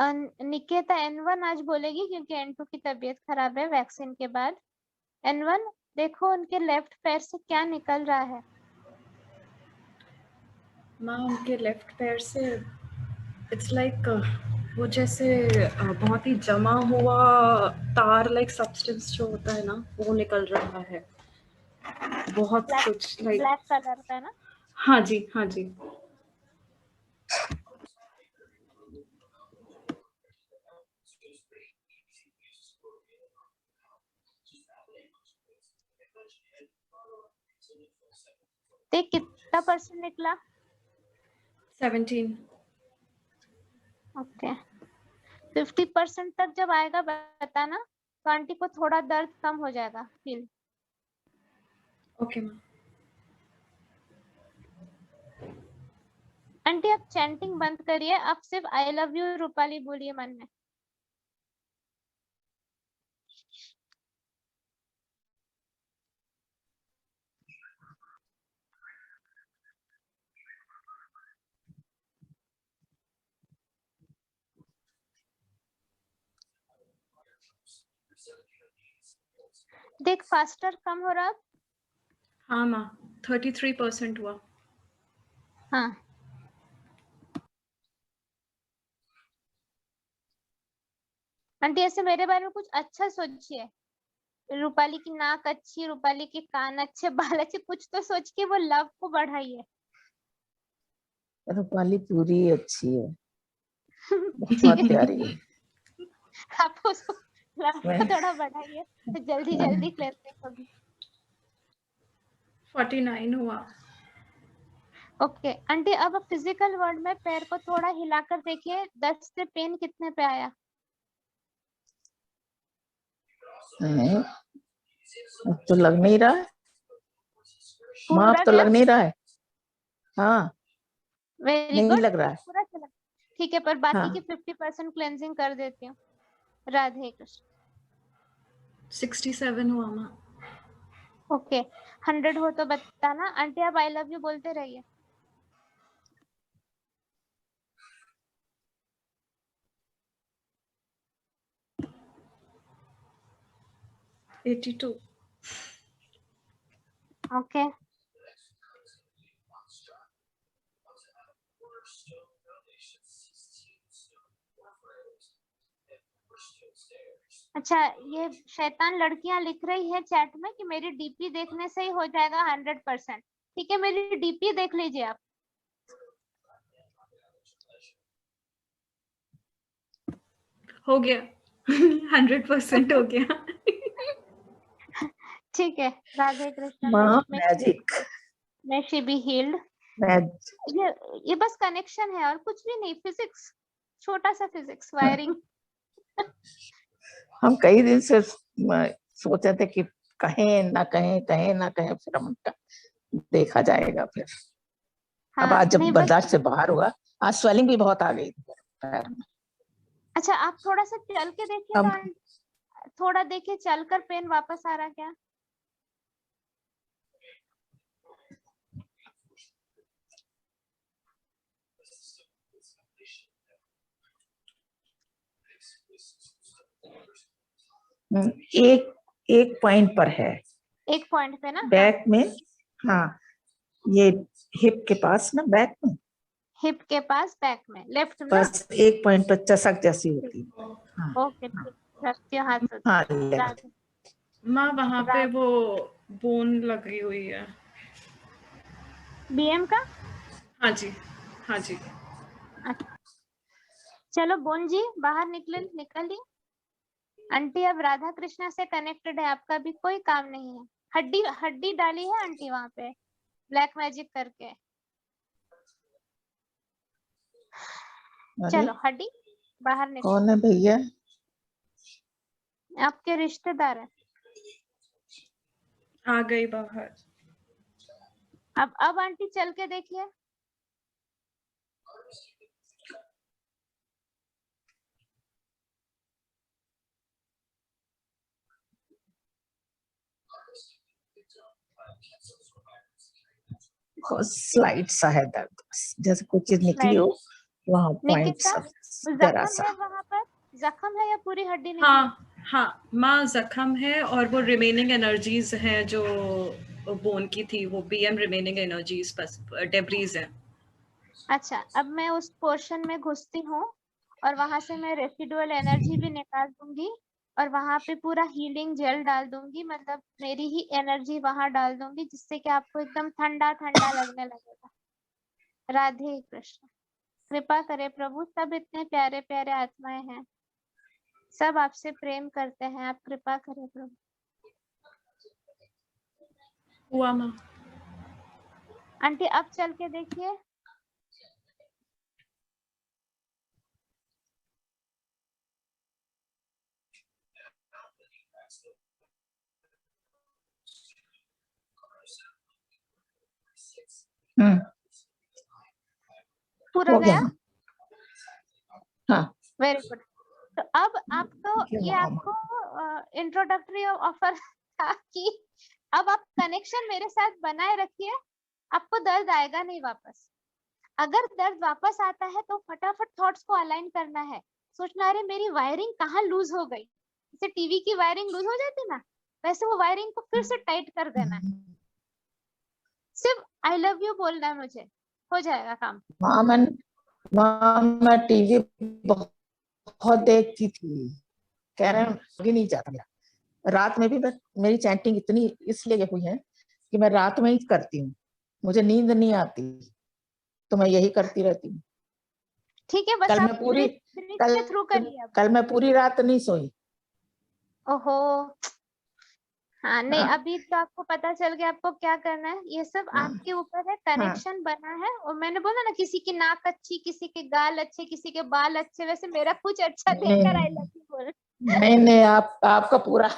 निकेता N1 आज बोलेगी क्योंकि N2 की तबीयत खराब है वैक्सीन के बाद। N1 देखो उनके लेफ्ट पैर से क्या निकल रहा है। माँ उनके लेफ्ट पैर से इट्स लाइक वो जैसे बहुत ही जमा हुआ तार लाइक सब्सटेंस जो होता है ना वो निकल रहा है बहुत कुछ लाइक ब्लैक कलर का ना। हाँ जी हाँ जी। देख कितना % निकला? 17। ओके 50% तक जब आएगा बताना तो आंटी को थोड़ा दर्द कम हो जाएगा फील। Okay ma'am. आंटी आप चैंटिंग बंद करिए, आप सिर्फ आई लव यू रूपाली बोलिए मन में। देख फास्टर कम हो रहा। हाँ माँ 33% हुआ। हाँ आंटी ऐसे मेरे बारे में कुछ अच्छा सोचिए। रूपाली की नाक अच्छी, रूपाली के कान अच्छे, बाल अच्छे, कुछ तो सोच के वो लव को बढ़ाइए। रूपाली पूरी अच्छी है, ठीक बहुत है प्यारी है। आप उसको लव को थोड़ा बढ़ाइए तो जल्दी जल्दी क्लियर होगी। 49 हुआ। ओके आंटी अब फिजिकल वर्ड में पैर को थोड़ा हिलाकर देखिए 10 से पेन कितने पे आया। अब तो लग नहीं रहा है माँ, अब तो लग नहीं रहा है। हाँ वेरी नहीं गुड लग रहा है। पूरा चला। ठीक है पर बाकी हाँ। की 50% क्लेंजिंग कर देती हूँ। राधे कृष्ण। 67 हुआ माँ। ओके 100 हो तो बताना। आंटी आप आई लव यू बोलते रहिए। Okay. 82। ओके अच्छा ये शैतान लड़कियां लिख रही है चैट में कि मेरी डीपी देखने से ही हो जाएगा 100%। ठीक है मेरी डीपी देख लीजिए आप। हो गया 100% हो गया। ठीक है राधे कृष्ण। माँ मैजिक। मैं शी बी हील्ड। ये बस कनेक्शन है और कुछ भी नहीं। फिजिक्स, छोटा सा फिजिक्स वायरिंग। हम कई दिन से सोचे थे कि कहें ना कहें फिर हम देखा जाएगा फिर। हाँ, अब आज जब नहीं, बर्दाश्त से बाहर हुआ, आज स्वेलिंग भी बहुत आ गई पैर में। अच्छा आप थोड़ा सा चल के देखिए तो थोड़ा देखिए चलकर पेन वापस आ रहा क्या। एक पॉइंट पर है। एक पॉइंट पे ना बैक में। हाँ ये हिप के पास ना, बैक में। हिप के पास बैक में लेफ्ट में बस एक पॉइंट पर चसक जैसी होती है। हाँ। ओके रखती हूँ हाथ। हाँ माँ वहाँ पे वो बोन लगी हुई है। बीएम का। हाँ जी हाँ जी। चलो बोन जी बाहर निकलिए। आंटी अब राधा कृष्णा से कनेक्टेड है, आपका भी कोई काम नहीं है। हड्डी डाली है आंटी वहां पे ब्लैक मैजिक करके। चलो हड्डी बाहर निकल। कौन है भैया? आपके रिश्तेदार है। आ गई बाहर। अब आंटी चल के देखिए। स्लाइड सा है दर्द, जैसे कुछ चीज निकली हो वहाँ पॉइंट सा। जरा जख्म सा। है वहां पर, जख्म है या पूरी हड्डी नहीं? हाँ हाँ माँ, जख्म है और वो रिमेनिंग एनर्जीज हैं जो बोन की थी, वो बीएम रिमेनिंग एनर्जीज बस डेब्रीज हैं। अच्छा, अब मैं उस पोर्शन में घुसती हूँ और वहां से मैं रेसिडुअल एनर्जी भी निकाल दूंगी और वहां पे पूरा हीलिंग जेल डाल दूंगी, मतलब मेरी ही एनर्जी वहां डाल दूंगी, जिससे कि आपको एकदम ठंडा ठंडा लगने लगेगा। राधे कृष्ण। कृपा करे प्रभु, सब इतने प्यारे प्यारे आत्माएं हैं, सब आपसे प्रेम करते हैं, आप कृपा करें प्रभु। हुआ माँ। आंटी अब चल के देखिए। पूरा हो गया। गया? हाँ वेरी गुड। तो अब आपको ये आपको इंट्रोडक्टरी ऑफर था कि अब आप कनेक्शन मेरे साथ बनाए रखिए, आपको दर्द आएगा नहीं वापस। अगर दर्द वापस आता है तो फटाफट थॉट्स को अलाइन करना है, सोचना अरे मेरी वायरिंग कहाँ लूज हो गई, जैसे टीवी की वायरिंग लूज हो जाती ना, वैसे वो वायरिंग को फिर से टाइट कर देना है। सिर्फ आई लव यू बोलना है मुझे, हो जाएगा काम। मैं टीवी बहुत देखती थी, कह रहे हैं नहीं जाता मेरा। रात में भी मेरी चैंटिंग इतनी इसलिए हुई है कि मैं रात में ही करती हूँ, मुझे नींद नहीं आती तो मैं यही करती रहती हूँ। ठीक है, बस कल आप मैं पूरी के थ्रू करिए अब। कल मैं पूरी रात नहीं सोई। ओहो, हाँ नहीं, अभी तो आपको पता चल गया आपको क्या करना है, ये सब आपके ऊपर है। कनेक्शन बना है और मैंने बोला ना, किसी की नाक अच्छी, किसी के गाल अच्छे, किसी के बाल अच्छे, वैसे मेरा कुछ अच्छा देखकर आई लव यू बोल। नहीं आपका पूरा,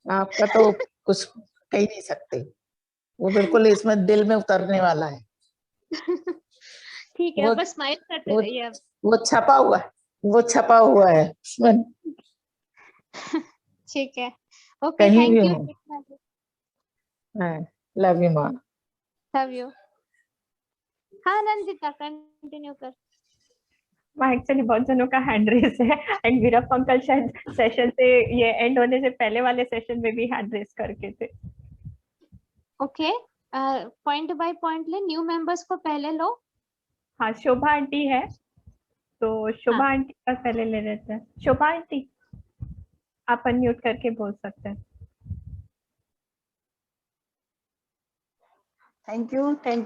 आपका तो कुछ कह ही नहीं सकते, वो बिल्कुल इसमें दिल में उतरने वाला है। ठीक है, बस स्माइल करते रहिए अब। वो छपा हुआ है उसमें। ठीक है, ओके, कहीं थैंक भी यू। लव यू माँ। Love you. हाँ नंदिता, कंटिन्यू कर। एक्चुअली बहुत जनों का हैंड रेस है एंड वीरप्पा अंकल शायद सेशन से ये एंड होने से पहले वाले सेशन में भी हैंड रेस करके थे। ओके, पॉइंट बाय पॉइंट ले, न्यू मेंबर्स को पहले लो। हाँ शोभा आंटी है, तो शोभा आंटी का पहले ले लेते हैं। शोभा आंटी आप अनम्यूट करके बोल सकते हैं। थैंक यू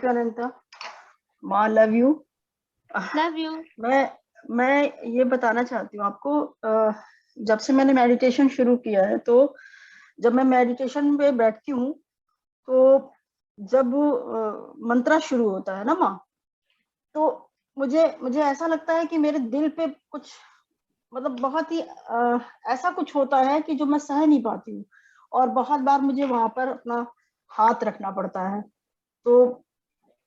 अनंता माँ, लव यू। Love you. मैं ये बताना चाहती हूँ आपको, जब से मैंने मेडिटेशन शुरू किया है, तो जब मैं मेडिटेशन में बैठती हूँ तो जब मंत्रा शुरू होता है ना माँ, तो मुझे ऐसा लगता है कि मेरे दिल पे कुछ, मतलब बहुत ही ऐसा कुछ होता है कि जो मैं सह नहीं पाती हूँ, और बहुत बार मुझे वहां पर अपना हाथ रखना पड़ता है, तो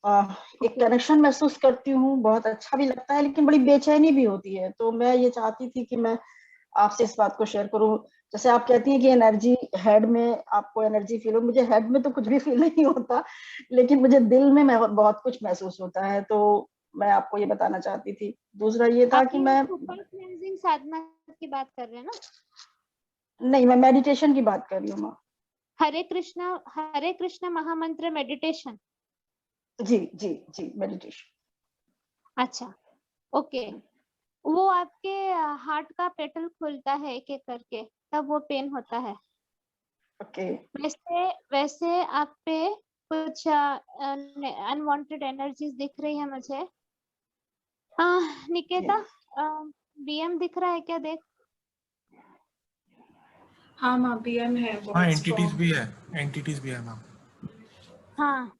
एक कनेक्शन महसूस करती हूँ, बहुत अच्छा भी लगता है, लेकिन बड़ी बेचैनी भी होती है। तो मैं ये चाहती थी कि मैं आपसे इस बात को शेयर करूँ। जैसे आप कहती हैं कि एनर्जी हेड में, आपको एनर्जी फील हो, मुझे हेड में तो कुछ भी फील नहीं होता, लेकिन मुझे दिल में बहुत कुछ महसूस होता है, तो मैं आपको ये बताना चाहती थी। दूसरा ये था कि मैं सुपर क्लेंजिंग साधना की बात कर रहे हैं ना? नहीं, मैं मेडिटेशन की बात कर रही हूँ माँ। हरे कृष्णा महामंत्र मेडिटेशन। जी मेडिटेशन। अच्छा, ओके। वो आपके हार्ट का पेटल खुलता है एक एक करके, तब वो पेन होता है। ओके। वैसे आप पे कुछ अनवांटेड एनर्जीज दिख रही है मुझे। निकेता, बीएम दिख रहा है क्या? देख। हाँ माँ, बीएम है। हाँ, एंटिटीज भी है मैम। हाँ,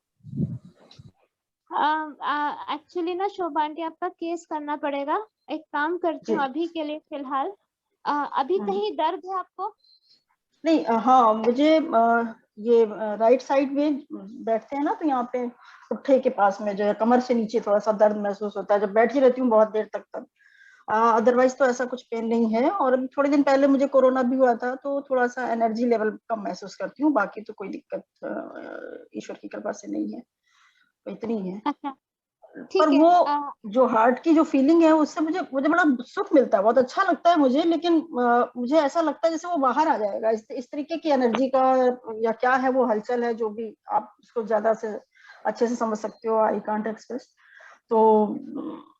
एक्चुअली ना शोभा आंटी, आपका केस करना पड़ेगा। एक काम करती हूँ अभी के लिए फिलहाल। अभी कहीं दर्द है आपको? नहीं, हाँ मुझे ये राइट साइड में बैठते हैं ना, तो यहाँ पे पुट्ठे के पास में जो है, कमर से नीचे थोड़ा सा दर्द महसूस होता है जब बैठी रहती हूँ बहुत देर तक। अदरवाइज तो ऐसा कुछ पेन नहीं है। और अभी थोड़े दिन पहले मुझे कोरोना भी हुआ था, तो थोड़ा सा एनर्जी लेवल कम महसूस करती हूँ, बाकी तो कोई दिक्कत ईश्वर की कृपा से नहीं है, तो इतनी है। अच्छा, ठीक पर है। वो जो हार्ट की जो फीलिंग है उससे मुझे मुझे बड़ा सुख मिलता है, बहुत अच्छा लगता है मुझे, लेकिन मुझे ऐसा लगता है जैसे वो बाहर आ जाएगा, इस तरीके की एनर्जी का या क्या है वो हलचल है, जो भी आप उसको ज्यादा से अच्छे से समझ सकते हो, आई कांट एक्सप्रेस। तो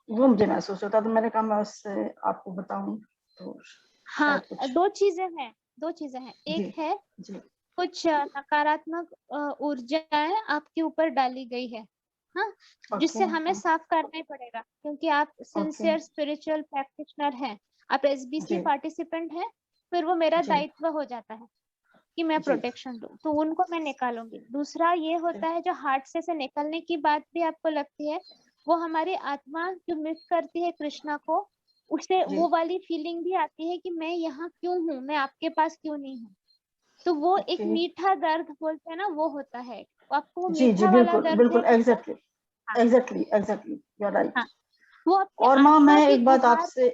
वो मुझे महसूस होता, तो मैंने कहा मैं उससे आपको बताऊं तो हाँ, शायद कुछ। दो चीजें हैं। जी एक है जी कुछ नकारात्मक ऊर्जाएं आपके ऊपर डाली गई है, हाँ, जिससे हमें साफ करना ही पड़ेगा, क्योंकि आप सिंसियर स्पिरिचुअल प्रैक्टिशनर हैं, आप एसबीसी जी पार्टिसिपेंट हैं, फिर वो मेरा जी दायित्व हो जाता है कि मैं जी प्रोटेक्शन दूं, तो उनको मैं निकालूंगी। दूसरा ये होता है जो हार्ट से निकलने की बात भी आपको लगती है, वो हमारी आत्मा जो मिस करती है कृष्णा को, उसे जी वो वाली फीलिंग भी आती है कि मैं यहाँ क्यों हूँ, मैं आपके पास क्यों नहीं हूँ। तो वो एक ओके। मीठा दर्द बोलते हैं ना, वो होता है, आपको वो जी जी मीठा वाला बिल्कुल दर्द बिल्कुल, है मतलब। एग्जैक्टली हाँ exactly exactly, you are right. हाँ, वो आपके और माँ आत्मा मैं की एक बात गुहार। आपसे,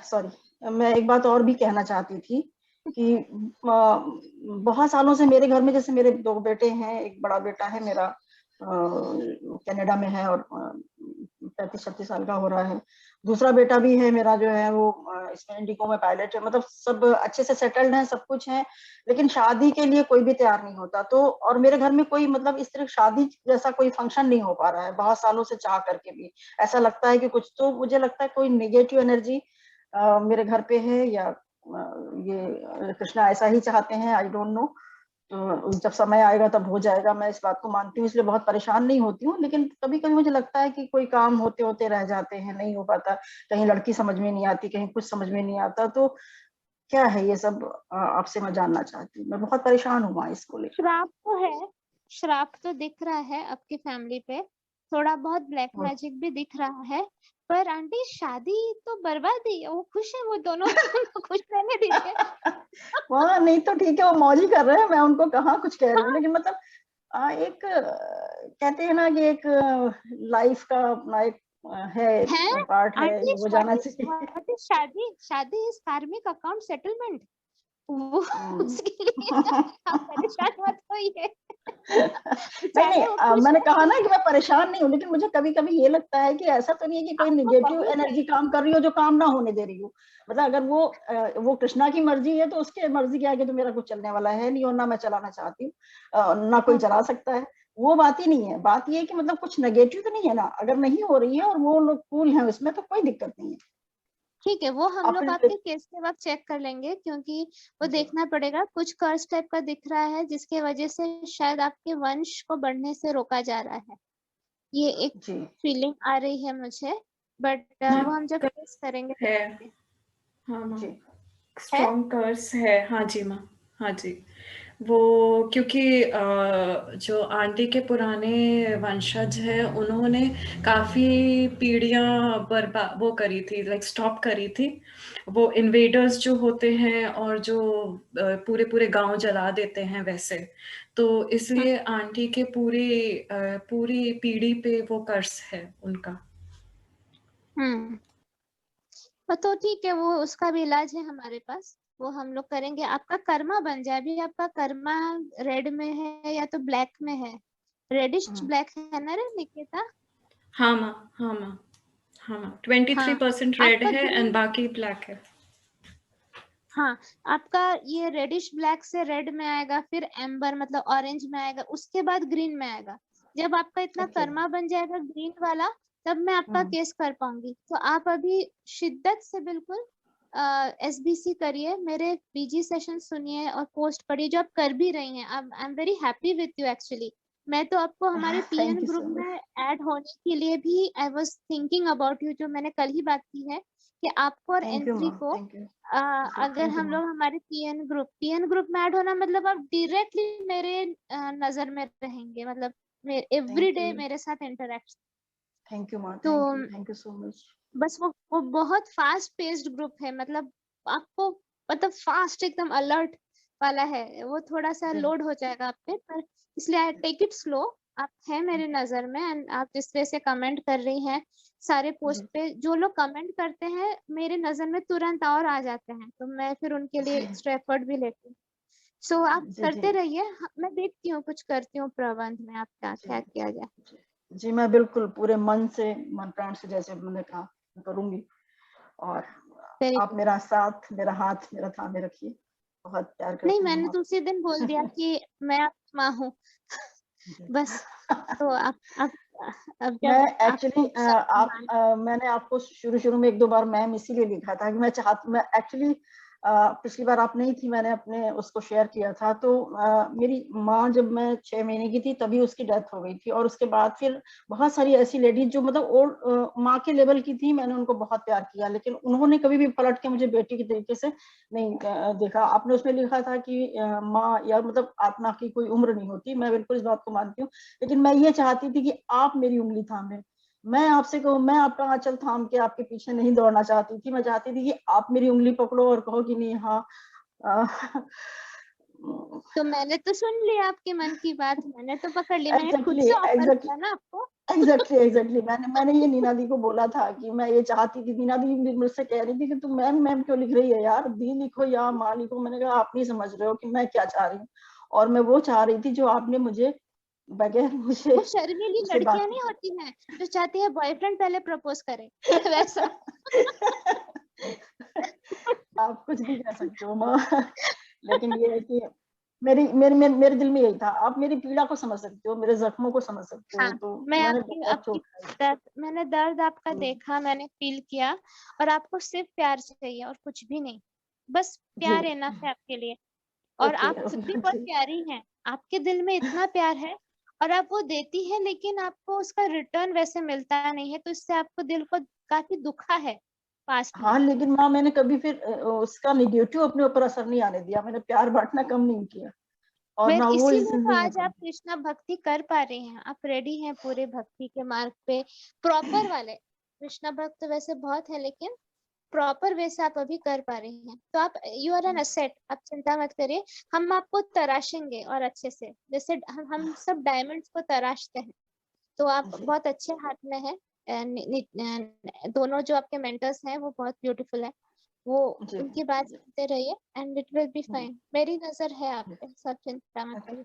सॉरी, मैं एक बात और भी कहना चाहती थी कि बहुत सालों से मेरे घर में, जैसे मेरे दो बेटे हैं, एक बड़ा बेटा है मेरा कनाडा में है और 35-36 साल का हो रहा है, दूसरा बेटा भी है मेरा जो है वो इसमें इंडिगो में पायलट है, मतलब सब अच्छे से सेटल्ड हैं, सब कुछ है, लेकिन शादी के लिए कोई भी तैयार नहीं होता। तो और मेरे घर में कोई मतलब इस तरह शादी जैसा कोई फंक्शन नहीं हो पा रहा है, बहुत सालों से चाह करके भी ऐसा लगता है कि कुछ, तो मुझे लगता है कोई नेगेटिव एनर्जी मेरे घर पे है, या ये कृष्णा ऐसा ही चाहते हैं, आई डोंट नो। तो जब समय आएगा तब हो जाएगा, मैं इस बात को मानती हूँ, इसलिए बहुत परेशान नहीं होती हूँ, लेकिन कभी कभी मुझे लगता है कि कोई काम होते होते रह जाते हैं, नहीं हो पाता, कहीं लड़की समझ में नहीं आती, कहीं कुछ समझ में नहीं आता, तो क्या है ये सब, आपसे मैं जानना चाहती हूँ, मैं बहुत परेशान हूँ वहाँ इसको लेकर। श्राप तो है, श्राप तो दिख रहा है आपकी फैमिली पे, थोड़ा बहुत ब्लैक मैजिक भी दिख रहा है, पर आंटी शादी तो बर्बादी, वो खुश है, वो दोनों उनको खुश रहने दीजिए। वहाँ नहीं तो ठीक है, वो मौज ही कर रहे हैं, मैं उनको कहाँ कुछ कह रही हूँ, लेकिन मतलब एक कहते हैं ना कि एक लाइफ का अपना एक है, पार्ट है, आंटी हो जाना चाहिए। शादी शादी शादी इज कार्मिक अकाउंट सेटलमेंट, वो उसके लिए आप परेशान मत होइए। नहीं नहीं, चाहे वो खुश मैंने है कहा ना खुश कि मैं परेशान नहीं हूँ, लेकिन मुझे कभी कभी ये लगता है कि ऐसा तो नहीं है कि कोई आपको निगेटिव बहू एनर्जी चाहिए। काम कर रही हो जो काम ना होने दे रही हो, मतलब अगर वो कृष्णा की मर्जी है तो उसके मर्जी के आगे तो मेरा कुछ चलने वाला है नहीं, और ना मैं चलाना चाहती हूँ, ना कोई चला सकता है, वो बात ही नहीं है। बात ये है कि मतलब कुछ नेगेटिव तो नहीं है ना, अगर नहीं हो रही है और वो लोग कूल हैं उसमें तो कोई दिक्कत नहीं है। ठीक है, वो हम लोग अपने आपके केस के वक्त चेक कर लेंगे, क्योंकि वो देखना पड़ेगा, कुछ कर्स टाइप का दिख रहा है जिसके वजह से शायद आपके वंश को बढ़ने से रोका जा रहा है, ये एक फीलिंग आ रही है मुझे, बट वो हम जब केस करेंगे है, हाँ माँ, जी स्ट्रॉन्ग कर्स है, हाँ जी माँ, हाँ जी, वो क्योंकि जो आंटी के पुराने वंशज हैं उन्होंने काफी पीढ़ियां बर्बाद वो करी थी, लाइक स्टॉप करी थी, वो इन्वेडर्स जो होते हैं और जो पूरे पूरे गांव जला देते हैं वैसे, तो इसलिए आंटी के पूरी पीढ़ी पे वो कर्स है उनका। तो ठीक है, वो उसका भी इलाज है हमारे पास, वो हम लोग करेंगे, आपका कर्मा बन जाए। अभी आपका कर्मा रेड में है या तो ब्लैक में है, रेडिश ब्लैक है ना रे निकिता? हाँ माँ, हाँ माँ, हाँ माँ, 23% रेड आपका है एंड ग्रीन, बाकी ब्लैक है। हाँ, आपका ये रेडिश ब्लैक से रेड में आएगा, फिर एम्बर मतलब ऑरेंज में आएगा, उसके बाद ग्रीन में आएगा। जब आपका इतना कर्मा बन जाएगा ग्रीन वाला, तब मैं आपका केस कर पाऊंगी। तो आप अभी शिद्दत से बिल्कुल एसबीसी करिए, मेरे पीजी सेशन सुनिए और पोस्ट पढ़िए जो आप कर भी रही हैं। I am very happy with you actually. मैं तो आपको हमारे पीएन ग्रुप में ऐड होने के लिए भी I was thinking about you, जो मैंने कल ही बात की है कि आपको और एन3 को अगर हम लोग हमारे पीएन ग्रुप में ऐड होना, मतलब आप डायरेक्टली मेरे नजर में रहेंगे, मतलब एवरी डे मेरे साथ इंटरेक्ट। थैंक यू माँ, तो थैंक यू सो मच। बस वो बहुत फास्ट पेस्ड ग्रुप है, मतलब आपको मतलब फास्ट एकदम अलर्ट वाला है, वो थोड़ा सा लोड हो जाएगा आप पे, पर इसलिए आई टेक इट स्लो। आप है मेरे नजर में, एंड आप जिस तरह से कमेंट कर रही हैं सारे पोस्ट पे, जो लोग कमेंट करते हैं मेरे नजर में तुरंत और आ जाते हैं, तो मैं फिर उनके लिए एक्स्ट्रा एफर्ट भी लेती हूँ। सो आप करते रहिए, मैं देखती हूँ कुछ करती हूँ प्रबंध में, आप क्या क्या किया जाए। जी मैं बिल्कुल पूरे मन से, मन प्राण से, जैसे मैंने कहा करूंगी। और आप मेरा साथ, मेरा हाथ मेरा थामे रखिए। बहुत प्यार करती नहीं, हूँ मैंने आप। तो उसी दिन बोल दिया कि मैं आपकी माँ हूँ। बस तो अब जब मैं आपको एक्चुअली सब मैंने आपको शुरू में 1-2 बार मैम इसीलिए लिखा था कि मैं एक्चुअली पिछली बार आप नहीं थी, मैंने अपने उसको शेयर किया था। तो मेरी माँ जब मैं 6 महीने की थी तभी उसकी डेथ हो गई थी, और उसके बाद फिर बहुत सारी ऐसी लेडीज जो मतलब ओल्ड माँ के लेवल की थी, मैंने उनको बहुत प्यार किया, लेकिन उन्होंने कभी भी पलट के मुझे बेटी के तरीके से नहीं देखा। आपने उसमें लिखा था कि माँ या मतलब आत्मा की कोई उम्र नहीं होती, मैं बिल्कुल इस बात को मानती हूँ, लेकिन मैं ये चाहती थी कि आप मेरी उंगली थामे। मैं आपसे कहूँ, मैं आपका आंचल थाम के आपके पीछे नहीं दौड़ना चाहती थी, मैं चाहती थी कि आप मेरी उंगली पकड़ो और कहो कि नहीं हाँ। तो मैंने तो सुन लिया आपके मन की बात, मैंने तो पकड़ ली, मैंने खुद एग्जैक्टली से ऑफर किया ना आपको। एग्जैक्टली मैंने ये नीना दी को बोला था कि मैं ये चाहती थी। नीना दी मुझसे कह रही थी कि तुम मैम क्यों लिख रही है यार, दी लिखो या माँ लिखो। मैंने कहा आप नहीं समझ रहे हो कि मैं क्या चाह रही हूँ, और मैं वो चाह रही थी जो आपने मुझे बगैर मुझे वो शर्मीली मुझसे बात लड़कियां नहीं होती हैं जो चाहती है बॉयफ्रेंड पहले प्रपोज करे वैसा। आप कुछ भी कह सकते हो माँ, लेकिन ये है कि मेरे दिल में यही था। आप मेरी पीड़ा को समझ सकते हो, मेरे जख्मों को समझ सकते हो। हाँ, तो मैं मैंने आपकी बहुत आपकी चोट खाई। दर्द, मैंने दर्द आपका देखा, मैंने फील किया, और आपको सिर्फ प्यार चाहिए और कुछ भी नहीं, बस प्यार जी इनफ है आपके लिए। और ओके आप खुद भी बहुत प्यारी हैं, आपके दिल में इतना प्यार है, और आप वो देती है लेकिन आपको उसका रिटर्न वैसे मिलता नहीं है, तो इससे आपको दिल को काफी दुखा है पास्ट में। हाँ, लेकिन माँ मैंने कभी फिर उसका निगेटिव अपने ऊपर असर नहीं आने दिया। मैंने प्यार बांटना कम नहीं किया, और फिर ना वो इस इसीलिए तो जिंदगी में आज कम। आप कृष्णा भक्ति कर पा रहे हैं, आप रेडी हैं पूरे भक्ति के मार्ग पे, प्रॉपर वाले। कृष्णा भक्त वैसे बहुत है, लेकिन प्रॉपर वे से आप अभी कर पा रहे हैं, तो आप यू आर एन असेट, आप चिंता मत करिए। हम आपको तराशेंगे और अच्छे से, जैसे हम सब डायमंड्स को तराशते हैं, तो आप बहुत अच्छे हाथ में है। दोनों जो आपके मेंटर्स हैं वो बहुत ब्यूटीफुल है, वो उनकी बात सुनते रहिए and it will be fine. मेरी नजर है आप पे, सब चिंता मत करिए।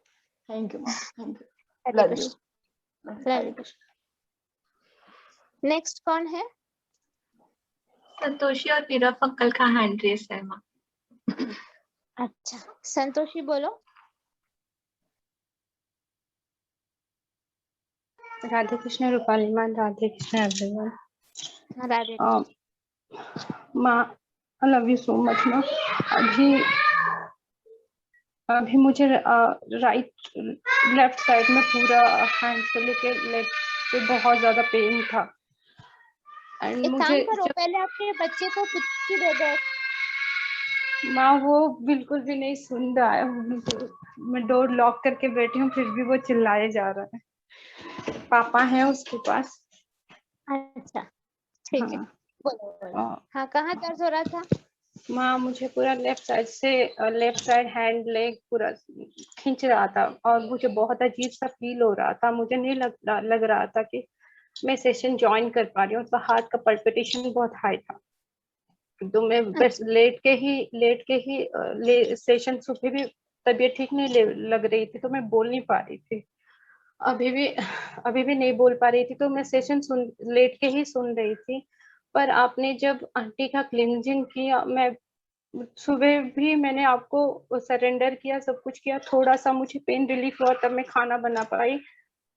Thank you ma'am, thank you, Hare love you, Krishna, Hare love. Krishna. Next कौन है? संतोषी और मीरा पंकल का हैंड रेस है माँ। अच्छा, संतोषी बोलो। राधे कृष्ण रूपाली मान, राधे कृष्ण एवरीवन। राधे माँ आई लव यू सो मच माँ। अभी मुझे राइट लेफ्ट साइड में पूरा हैंड से लेके लेग पे बहुत ज्यादा पेन था। एंड एक मुझे काम करो, पहले आपके बच्चे को पुच्ची दे दो। माँ वो बिल्कुल भी नहीं सुन रहा है, मैं डोर लॉक करके बैठी हूँ फिर भी वो चिल्लाए जा रहा है। पापा हैं उसके पास। अच्छा ठीक है, बोलो। हाँ, कहाँ दर्द हो रहा था? माँ मुझे पूरा लेफ्ट साइड से, लेफ्ट साइड हैंड लेग पूरा खींच रहा था, और मुझे बहुत अजीब सा फील हो रहा था। मुझे नहीं लग रहा था कि मैं सेशन ज्वाइन कर पा रही हूँ, तो हार्ट का पल्पिटेशन बहुत हाई था। तो मैं बस लेट के ही सेशन, सुबह भी तबीयत ठीक नहीं लग रही थी, तो मैं बोल नहीं पा रही थी। अभी भी नहीं बोल पा रही थी, तो मैं सेशन लेट के ही सुन रही थी। पर आपने जब आंटी का क्लिनजिंग किया, मैं सुबह भी मैंने आपको सरेंडर किया, सब कुछ किया, थोड़ा सा मुझे पेन रिलीफ हुआ, तब मैं खाना बना पाई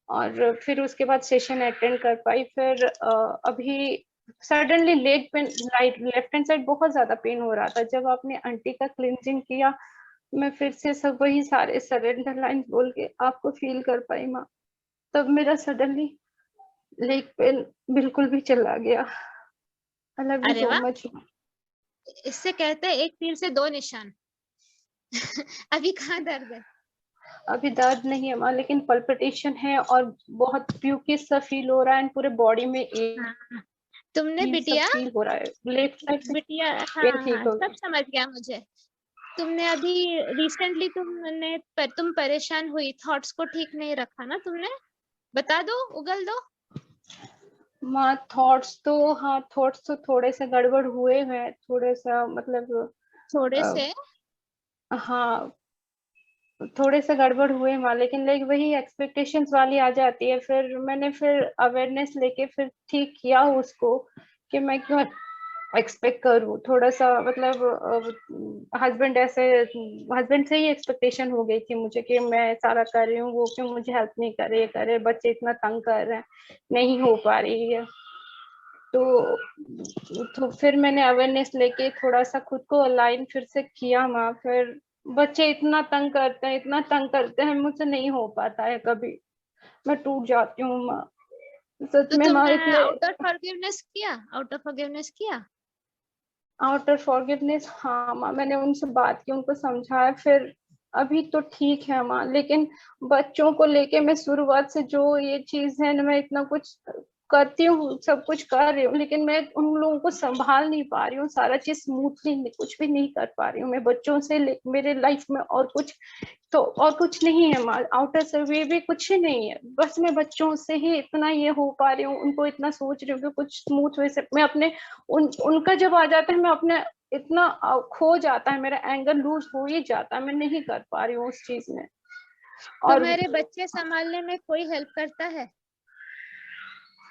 और फिर उसके बाद सेशन अटेंड कर पाई। फिर अभी suddenly leg pain, left hand side बहुत ज्यादा पेन हो रहा था। जब आपने आंटी का क्लिनजिंग किया, मैं फिर से सब वही सारे सरेंडर लाइन बोल के आपको फील कर पाई माँ। तब मेरा सडनली लेग पेन बिल्कुल भी चला गया। आई लव यू अरे सो वाह, मच। इससे कहते हैं एक तीर से दो निशान। अभी कहाँ दर्द है? अभी दर्द नहीं है माँ, लेकिन पल्पिटेशन है और बहुत प्यूकिस सा फील हो रहा है, पूरे बॉडी में एक तुमने बिटिया, फील हो रहा है लेफ्ट साइड से। बिटिया, पेन हाँ ठीक हाँ, हो सब समझ गया मुझे। तुमने अभी रिसेंटली तुम परेशान हुई, थॉट्स को ठीक नहीं रखा ना तुमने? बता दो, उगल दो। माँ थॉट्स तो थोड़े से गड़बड़ हुए हैं, थोड़े सा मतलब थोड़े से? हाँ थोड़े से गड़बड़ हुए माँ, लेकिन लाइक वही एक्सपेक्टेशंस वाली आ जाती है। फिर मैंने फिर अवेयरनेस लेके फिर ठीक किया उसको कि मैं क्यों एक्सपेक्ट करूँ थोड़ा सा, मतलब हस्बैंड से ही एक्सपेक्टेशन हो गई थी मुझे कि मैं सारा कर रही हूँ, वो क्यों मुझे हेल्प नहीं कर रही है, करे बच्चे इतना तंग कर रहे हैं, नहीं हो पा रही है। तो फिर मैंने अवेयरनेस लेके थोड़ा सा खुद को अलाइन फिर से किया माँ। फिर बच्चे इतना तंग करते हैं, इतना तंग करते हैं, मुझसे नहीं हो पाता है, कभी मैं टूट जाती हूँ माँ, सच तो में माँ। तुमने इतने आउट ऑफ फॉरगिवनेस किया? आफ्टर फॉरगिवनेस, हाँ माँ, मैंने उनसे बात की, उनको समझाया, फिर अभी तो ठीक है माँ। लेकिन बच्चों को लेके मैं शुरुआत से जो ये चीज है ना, मैं इतना कुछ करती हूँ, सब कुछ कर रही हूँ, लेकिन मैं उन लोगों को संभाल नहीं पा रही हूँ, सारा चीज स्मूथली कुछ भी नहीं कर पा रही हूँ मैं बच्चों से। मेरे लाइफ में और कुछ नहीं है माँ, आउटर से भी कुछ ही नहीं है, बस मैं बच्चों से ही इतना ये हो पा रही हूँ, उनको इतना सोच रही हूँ कि कुछ स्मूथ वे से मैं अपने उनका जब आ जाता है, मैं अपने इतना खो जाता है, मेरा एंगर लूज हो ही जाता है, मैं नहीं कर पा रही हूँ उस चीज में। तो मेरे बच्चे संभालने में कोई हेल्प करता है?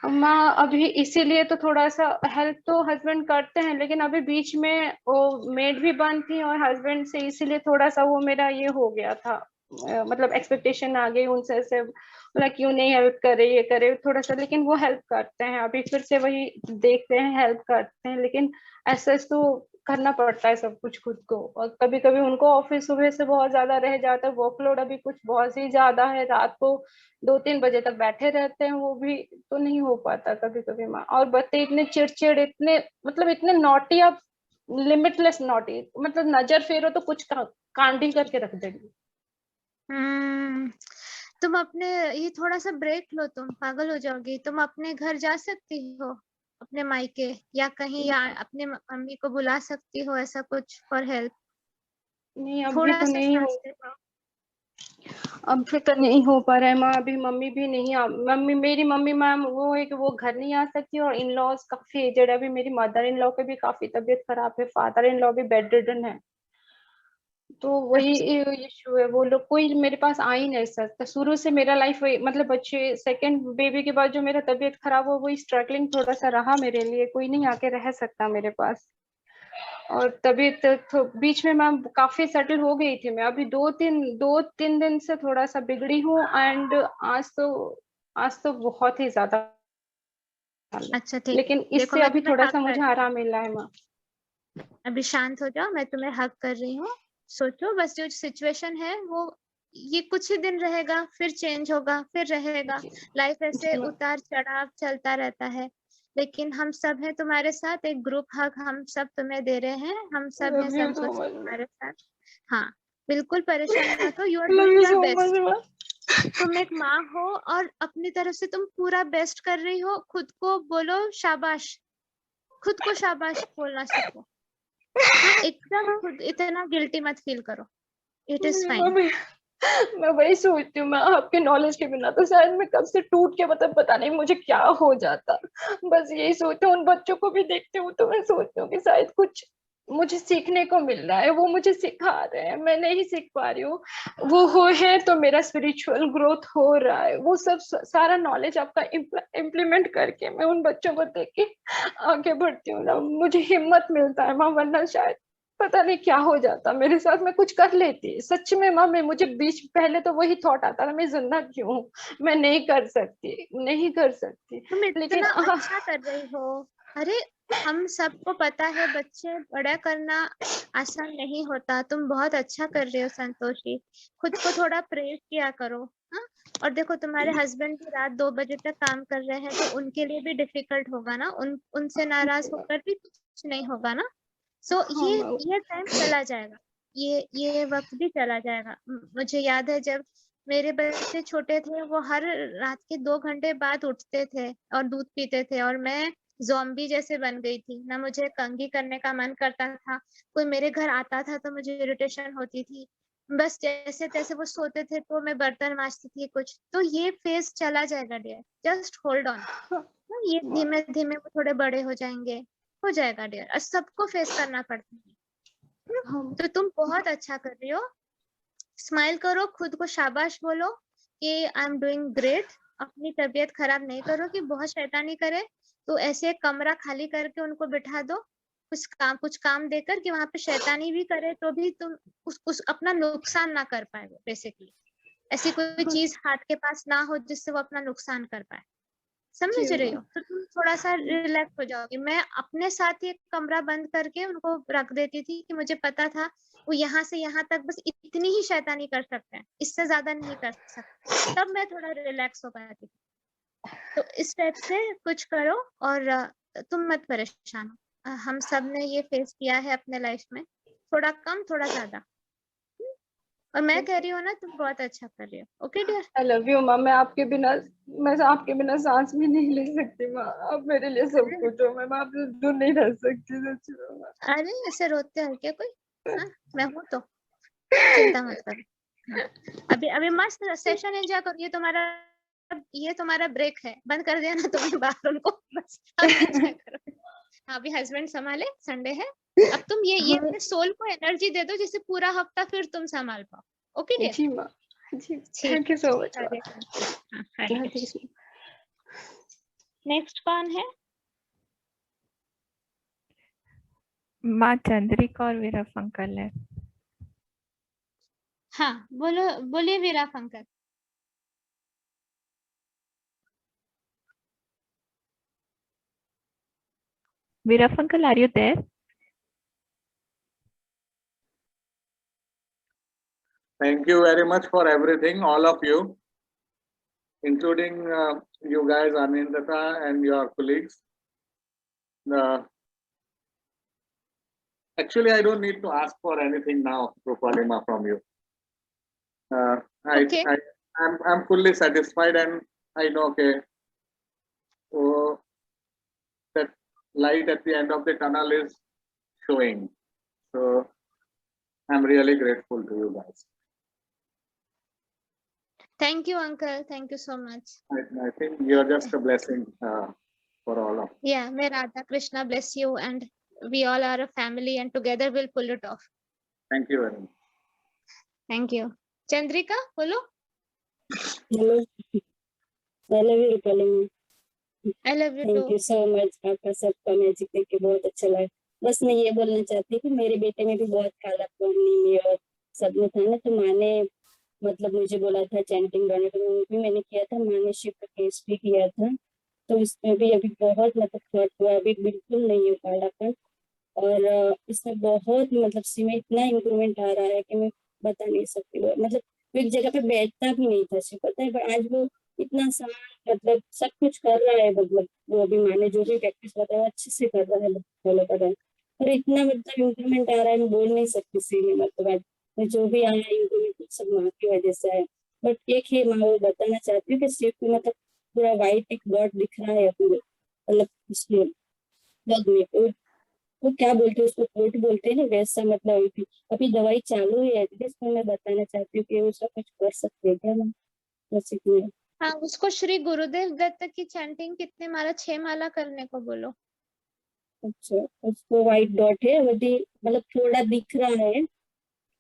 माँ अभी इसीलिए तो थोड़ा सा हेल्प तो हस्बैंड करते हैं, लेकिन अभी बीच में वो मेड भी बंद थी और हस्बैंड से, इसीलिए थोड़ा सा वो मेरा ये हो गया था, मतलब एक्सपेक्टेशन आ गई उनसे, ऐसे बोला क्यों नहीं हेल्प करे, ये करे थोड़ा सा। लेकिन वो हेल्प करते हैं, अभी फिर से वही देखते हैं, हेल्प करते हैं, लेकिन ऐसा तो करना पड़ता है सब कुछ खुद को। और कभी कभी उनको ऑफिस सुबह से बहुत ज्यादा रह जाता है, वर्कलोड अभी कुछ बहुत ही ज्यादा है, रात को 2-3 बजे तक बैठे रहते हैं, वो भी तो नहीं हो पाता कभी कभी माँ। और बच्चे इतने चिड़चिड़, इतने मतलब इतने नॉटी, अब लिमिटलेस नॉटी, मतलब नजर फेरो तो कुछ कांड ही करके रख देंगे। तुम अपने ये थोड़ा सा ब्रेक लो, तुम पागल हो जाओगी। तुम अपने घर जा सकती हो, अपने मायके या कहीं, या अपने मम्मी को बुला सकती हो, ऐसा कुछ फॉर हेल्प? नहीं अभी थोड़ा तो सा नहीं हो, सांस ले लो। अभी तो नहीं हो पा रहा है माँ, अभी मम्मी भी नहीं मेरी मम्मी मैम वो है कि वो घर नहीं आ सकती, और इन लॉज काफी एजेड है, अभी मेरी मदर इन लॉ की भी काफी तबीयत खराब है, फादर इन लॉ भी बेड रिडन है, तो वही इशू है। वो लोग कोई मेरे पास आ ही नहीं सकता, शुरू से मेरा लाइफ वही, मतलब बच्चे सेकंड बेबी के बाद जो मेरा तबीयत खराब हो, वही स्ट्रगलिंग थोड़ा सा रहा मेरे लिए, कोई नहीं आके रह सकता मेरे पास। और तबीयत तो बीच में मैं काफी सेटल हो गई थी, मैं अभी 2-3 दिन से थोड़ा सा बिगड़ी हूँ, एंड आज तो बहुत ही ज्यादा। अच्छा ठीक, लेकिन देखो इससे मैं अभी तुम्हें थोड़ा हक सा कर मुझे रही हूँ, आराम मिला है माँ। अभी शांत हो जाओ, मैं तुम्हें हक कर रही हूँ। सोचो बस, जो सिचुएशन है वो ये कुछ ही दिन रहेगा, फिर चेंज होगा, फिर रहेगा। लाइफ ऐसे उतार चढ़ाव चलता रहता है, लेकिन हम सब हैं तुम्हारे साथ। एक ग्रुप हग हम सब तुम्हें दे रहे हैं, हम सब हैं संतोष तुम्हारे साथ। हाँ, बिल्कुल परेशान मत हो, you are doing your best. तुम एक माँ हो और अपनी तरफ से तुम पूरा बेस्ट कर रही हो। खुद को बोलो शाबाश, खुद को शाबाश बोलना सीखो। हाँ, एकदम खुद इतना गिल्टी मत फील करो, इट इज फाइन। मैं वही सोचती हूँ, मैं आपके नॉलेज के बिना तो शायद मैं कब से टूट के, मतलब पता नहीं मुझे क्या हो जाता। बस यही सोचती हूँ, उन बच्चों को भी देखती हूँ तो मैं सोचती हूँ कि शायद कुछ मुझे सीखने को मिल रहा है, वो मुझे सिखा रहे हैं, मैं नहीं सीख पा रही हूँ। वो हो है तो मेरा स्पिरिचुअल ग्रोथ हो रहा है, वो सब सारा नॉलेज आपका इम्प्लीमेंट करके मैं उन बच्चों को देख के आगे बढ़ती हूँ ना, मुझे हिम्मत मिलता है माँ, वरना शायद पता नहीं क्या हो जाता मेरे साथ, मैं कुछ कर लेती सच में माँ। मैं मुझे बीच पहले तो वही थॉट आता था, मैं जिंदा क्यों हूँ, मैं नहीं कर सकती। तुम लेकिन इतना अच्छा कर रही हो। अरे हम सबको पता है, बच्चे बड़ा करना आसान नहीं होता। तुम बहुत अच्छा कर रहे हो संतोषी, खुद को थोड़ा प्रेज किया करो। हाँ, और देखो तुम्हारे हस्बैंड भी रात 2 बजे तक काम कर रहे हैं, तो उनके लिए भी डिफिकल्ट होगा ना, उनसे नाराज होकर भी कुछ नहीं होगा ना। सो ये टाइम चला जाएगा, ये वक्त भी चला जाएगा। मुझे याद है जब मेरे बच्चे छोटे थे, वो हर रात के 2 घंटे बाद उठते थे और दूध पीते थे, और मैं ज़ॉम्बी जैसे बन गई थी ना। मुझे कंघी करने का मन करता था, कोई मेरे घर आता था तो मुझे इरिटेशन होती थी। बस जैसे तैसे वो सोते थे तो मैं बर्तन मांजती थी कुछ। तो ये फेज चला जाएगा डियर, जस्ट होल्ड ऑन। ये धीमे धीमे वो थोड़े बड़े हो जाएंगे, हो जाएगा डियर, और सबको फेस करना पड़ता है। तो तुम बहुत अच्छा कर रही हो। स्माइल करो, खुद को शाबाश बोलो कि आई एम डूइंग ग्रेट। अपनी तबीयत खराब नहीं करो कि बहुत शैतानी करे, तो ऐसे कमरा खाली करके उनको बिठा दो, कुछ काम देकर कि वहां पे शैतानी भी करे तो भी तुम उस अपना नुकसान ना कर पाए। बेसिकली ऐसी कोई चीज हाथ के पास ना हो जिससे वो अपना नुकसान कर पाए, समझ रही हो? तो तुम थोड़ा सा रिलैक्स हो जाओगी। मैं अपने साथ ही एक कमरा बंद करके उनको रख देती थी कि मुझे पता था वो यहाँ से यहाँ तक बस इतनी ही शैतानी कर सकते हैं, इससे ज्यादा नहीं कर सकते, तब मैं थोड़ा रिलैक्स हो पाती थी। तो इस टाइप से कुछ करो और तुम मत परेशान हो। हम सब ने ये फेस किया है अपने लाइफ में, थोड़ा कम थोड़ा ज्यादा। और मैं कह रही हूँ ना, तुम बहुत अच्छा कर रही हो। Okay dear, I love you माँ। मैं आपके बिना सांस भी नहीं ले सकती माँ। आप मेरे लिए सब कुछ हो। मैं आपसे दूर नहीं रह सकती सच में माँ। अरे ऐसे रोते हो क्या कोई? हाँ, मैं हूँ तो, चिंता मत करो। अभी मस्त सेशन एंजॉय करो। ये तुम्हारा ब्रेक है, बंद कर दिया ना तुमने बाहर उनको, बस अब एंजॉय करो। अभी हस्बैंड संभाले, संडे है, अब तुम ये अपने सोल को एनर्जी दे दो जिससे पूरा हफ्ता फिर तुम संभाल पाओ। Okay dear? जी माँ, जी, thank you so much. Next कौन है? माँ चंद्रिका और वीरा अंकल है। हाँ बोलो, बोलिए Veera uncle. Veera uncle, are you there? Thank you very much for everything, all of you, including you guys, Anindata and your colleagues. Actually, I don't need to ask for anything now, Rupalima, from you. Okay. I'm fully satisfied, and I know, okay, so that light at the end of the tunnel is showing. So I'm really grateful to you guys. Thank you, uncle. Thank you so much. I think you're just a blessing for all of us. Yeah, may Radha Krishna bless you, and we all are a family, and together we'll pull it off. Thank you very much. Thank you. Chandrika, बोलो. Hello. I love you, Rupalima. I love you Thank too. you so much. आपका सबका magic देख के बहुत अच्छा लगा। बस मैं ये बोलना चाहती कि मेरे बेटे में भी बहुत कालापन नींद और सब में था ना, तो माँ ने मतलब मुझे बोला था चैंटिंग करने को, वो भी मैंने किया था। माँ ने शिव का केस भी किया था, तो इसमें भी अभी बहुत मतलब फर्क हुआ, अभी बिल्कुल नहीं हो कालापन, और इसमें बहुत मतलब सी में इतना इम्प्रूवमेंट आ रहा है कि मैं बता नहीं सकती। मतलब एक जगह पे बैठता भी नहीं था शिव, पता है, पर आज वो इतना शांत, मतलब सब कुछ कर रहा है। मतलब वो अभी माने जो भी प्रैक्टिस बताया वो अच्छे से कर रहा है, फॉलो कर रहा है, और इतना मतलब इम्प्रूवमेंट आ रहा है, मैं बोल नहीं सकती सी में। मतलब जो भी आया इम्प्रूवमेंट सब माँ की वजह से है। बट एक ही माँ वो बताना चाहती हूँ कि शिव को मतलब पूरा व्हाइट एक डॉट दिख रहा है पूरे, मतलब उसमें ब्लड में, वो क्या बोलते हैं उसको, कोट बोलते हैं ना, वैसा मतलब अभी दवाई चालू है, इसमें मैं बताना चाहती हूँ कि वो सब कुछ कर सकते हैं क्या मैम, बस इतना। हाँ, उसको श्री गुरुदेव दत्त की चैंटिंग कितने माला, 6 माला करने को बोलो। अच्छा, उसको व्हाइट डॉट है, अभी मतलब थोड़ा दिख रहा है,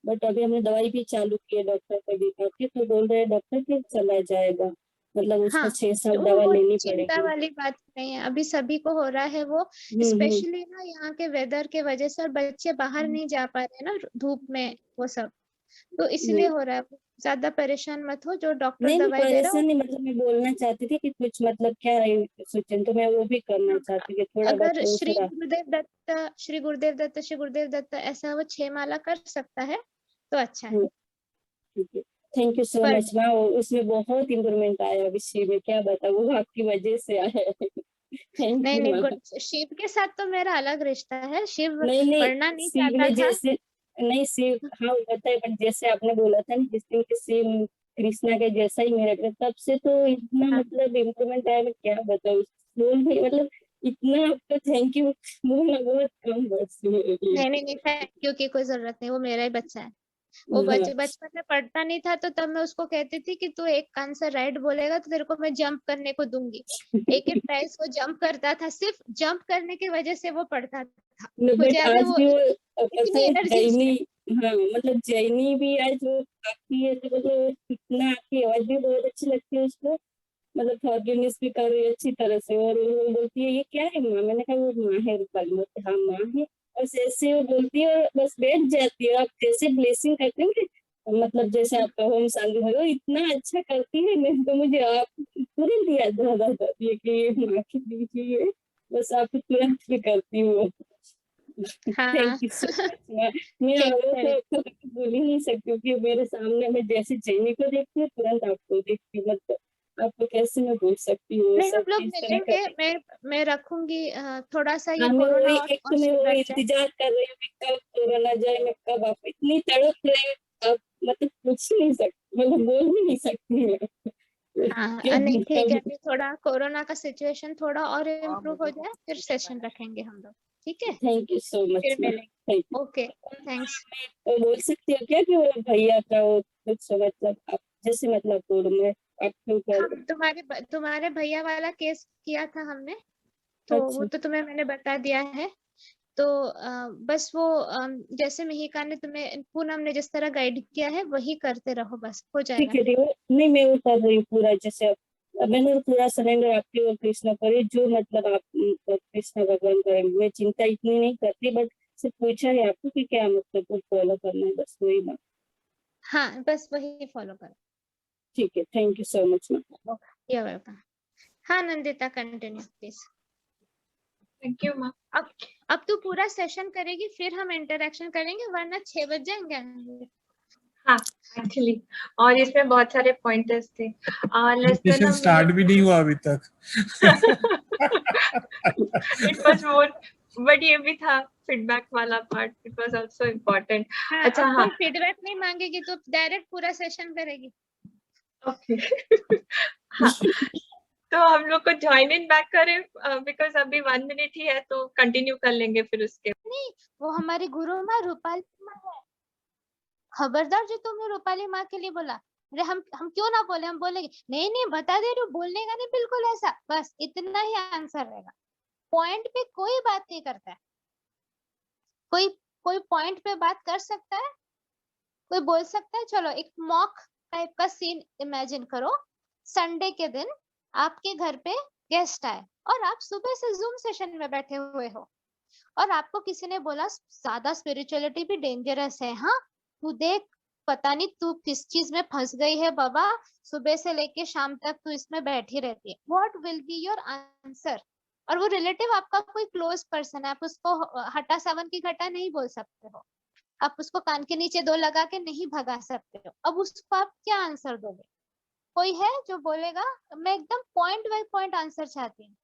बट अभी हमने दवाई भी चालू की है डॉक्टर को दिखा के, तो बोल रहे हैं डॉक्टर कि चला जाएगा, मतलब उसको हाँ, 6 साल वो दवा लेनी चिंता पड़ेगी। वाली बात नहीं है, अभी सभी को हो रहा है वो, स्पेशली ना यहाँ के वेदर के वजह से, और बच्चे बाहर नहीं जा पा रहे ना धूप में, वो सब तो इसलिए हो रहा है। ज्यादा परेशान मत हो, जो डॉक्टर नहीं दवाई दे रहा परेशान नहीं, मतलब मैं बोलना चाहती थी कि कुछ मतलब क्या है सोचन, तो मैं वो भी करना चाहती थी थोड़ा बहुत अगर श्री दूसरा। गुरुदेव दत्त, श्री गुरुदेव दत्त, श्री गुरुदेव दत्त, ऐसा वो 6 माला कर सकता है तो अच्छा है। ठीक है, थैंक यू सो मच माँ, उसमें बहुत इम्प्रूवमेंट आया विषय में, क्या बताऊँ, वो आपकी वजह से आया है। थैंक नहीं यू नहीं, माँ। गुड। शिव के साथ तो मेरा अलग रिश्ता है, शिव नहीं पढ़ना नहीं शिव चाहता ने था। जैसे नहीं शिव, हाँ पता है, बट जैसे आपने बोला था ना जिस दिन के शिव कृष्णा के जैसा ही मेरा, तब से तो इतना मतलब इम्प्रूवमेंट आया, मैं क्या बताऊँ, बोल भी मतलब इतना आपका थैंक यू बोलना बहुत कम वर्ड्स मेरे लिए। नहीं नहीं नहीं, थैंक यू की कोई जरूरत नहीं, वो मेरा ही बच्चा है। वो बचपन में पढ़ता नहीं था, तो तब मैं उसको कहती थी कि तू एक कान से राइट बोलेगा तो तेरे को मैं जंप करने को दूंगी। एक एक टाइम्स वो जंप करता था, सिर्फ जंप करने की वजह से वो पढ़ता था। मुझे बट याद है आज वो भी वो इतनी एनर्जी डेली हाँ मतलब जैनी भी आज वो काफी ऐसे मतलब इतना आपकी आवाज भी बहुत अच्छी लगती है उसको, मतलब फॉरगिवनेस भी कर रही है अच्छी तरह से। और वो बोलती है ये क्या है माँ, मैंने कहा वो माँ है रूपाली। बोलते हाँ माँ है। बस ऐसे वो बोलती है और बस बैठ जाती है। आप जैसे ब्लेसिंग करते हो ना, मतलब जैसे आपका होम शांति हो इतना अच्छा करती है नहीं तो मुझे आप तुरंत याद आ जाती है कि ये माँ की दीजिए, बस आप तुरंत भी करती हूँ। हाँ थैंक यू सो मच। मैं ठीक आपको तो बोल ही नहीं सकती हूँ कि मेरे सामने मैं जैसे जैनी को देखती हूँ तुरंत आपको देखती हूँ, मतलब आपको कैसे मैं बोल सकती हूँ नहीं, हम सब लोग चीज तरह का। मिलेंगे। मैं रखूंगी थोड़ा सा ये हाँ मैं कोरोना वही और एक तो मैं से वो लग जाए। इंतजार कर रही हूँ कि कब कोरोना जाए, मैं कब आप इतनी तड़प रहे हो, आप मतलब पूछ नहीं सकती, मतलब बोल भी नहीं सकती मैं। हाँ नहीं कब ठीक है, कब अभी थोड़ा कोरोना का सिचुएशन थोड़ा और इम्प्रूव हो जाए फिर सेशन रखेंगे हम लोग, ठीक है? थैंक यू सो मच फिर मैम, मिलेंगे। Thank you. Okay, thanks. वो बोल सकती हो क्या कि वो भैया का वो कुछ मतलब आप जैसे मतलब बोलो, मैं आपको हाँ, कॉल। तुम्हारे भैया वाला केस किया था हमने, तो वो अच्छा तो तुम्हें मैंने बता दिया है। तो बस वो जैसे मिहिका ने तुम्हें, पूनम ने जिस तरह गाइड किया है वही करते रहो, बस हो ठीक जाएगा है ठीक। नहीं मैं वो कर रही हूँ पूरा, जैसे अब मैंने पूरा सरेंडर आपके और कृष्णा पर है, जो मतलब आप कृष्णा भगवान करेंगे, मैं चिंता इतनी नहीं करती, बट सिर्फ पूछा है आपको कि क्या मतलब वो फॉलो करना है, बस वही ना। हाँ बस वही फॉलो करो। ठीक है, thank you so much ma'am. You welcome. हाँ Nandita continue please. Thank you ma'am. अब तू पूरा सेशन करेगी फिर हम इंटरेक्शन करेंगे, वरना 6 बज जाएंगे। हाँ एक्चुअली, और इसमें बहुत सारे पॉइंटर्स थे। लेस देन सेशन स्टार्ट भी नहीं हुआ अभी तक। इट वाज मोर, बट ये भी था फीडबैक वाला part, it was also important. हाँ, अच्छा अब हाँ, कोई फीडबैक नहीं मांगेगी तो डायरेक्ट पूरा सेशन करेगी। ओके। हाँ, तो हम लोग को ज्वाइन इन बैक करें, बिकॉज अभी 1 मिनट ही है, तो कंटिन्यू कर लेंगे फिर उसके। नहीं, वो हमारी गुरु माँ रूपाली माँ है। खबरदार जो तुमने रूपाली माँ के लिए बोला, अरे हम क्यों ना बोले, हम बोलेंगे नहीं नहीं बता दे रही हूँ, बोलने का नहीं बिल्कुल ऐसा, बस इतना ही आंसर रहेगा। पॉइंट पे कोई बात नहीं करता है, कोई कोई पॉइंट पे बात कर सकता है, कोई बोल सकता है। चलो एक मॉक टाइप का सीन इमेजिन करो, संडे के दिन आपके घर पे गेस्ट आए और आप सुबह से जूम सेशन में बैठे हुए हो, और आपको किसी ने बोला ज्यादा स्पिरिचुअलिटी भी डेंजरस है, हाँ तू देख पता नहीं तू किस चीज में फंस गई है बाबा, सुबह से लेके शाम तक तू इसमें बैठी रहती है। What will be your answer? और वो रिलेटिव आपका कोई क्लोज पर्सन है, आप उसको हटा सावन की घटा नहीं बोल सकते हो, आप उसको कान के नीचे 2 लगा के नहीं भगा सकते हो। अब उसको आप क्या आंसर दोगे? कोई है जो बोलेगा? मैं एकदम पॉइंट बाय पॉइंट आंसर चाहती हूँ।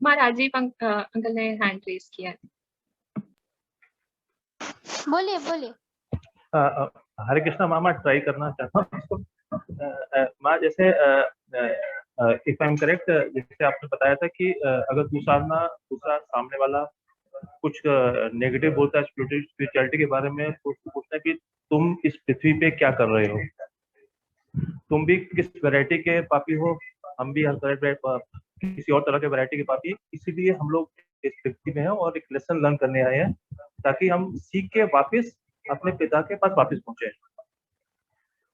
राजीव अंकल ने हैंड रेज किया। बोलिए बोलिए। हरे कृष्णा मामा, ट्राई करना चाहता हूँ इसको। माँ जैसे इफ आई एम करेक्ट, जैसे आपने बताया था कि अगर दूसरा सामने वाला कुछ नेगेटिव बोलता है स्पिरिचुअलिटी के बारे में, तो उसको पूछना है कि तुम इस पृथ्वी पे क्या कर रहे हो, तुम भी किस वैरायटी के पापी हो, हम भी हर तरह किसी और तरह के वैरायटी के पापी, इसीलिए हम लोग इस पृथ्वी में हैं और एक लेसन लर्न करने आए हैं, ताकि हम सीख के वापस अपने पिता के पास वापस पहुंचे।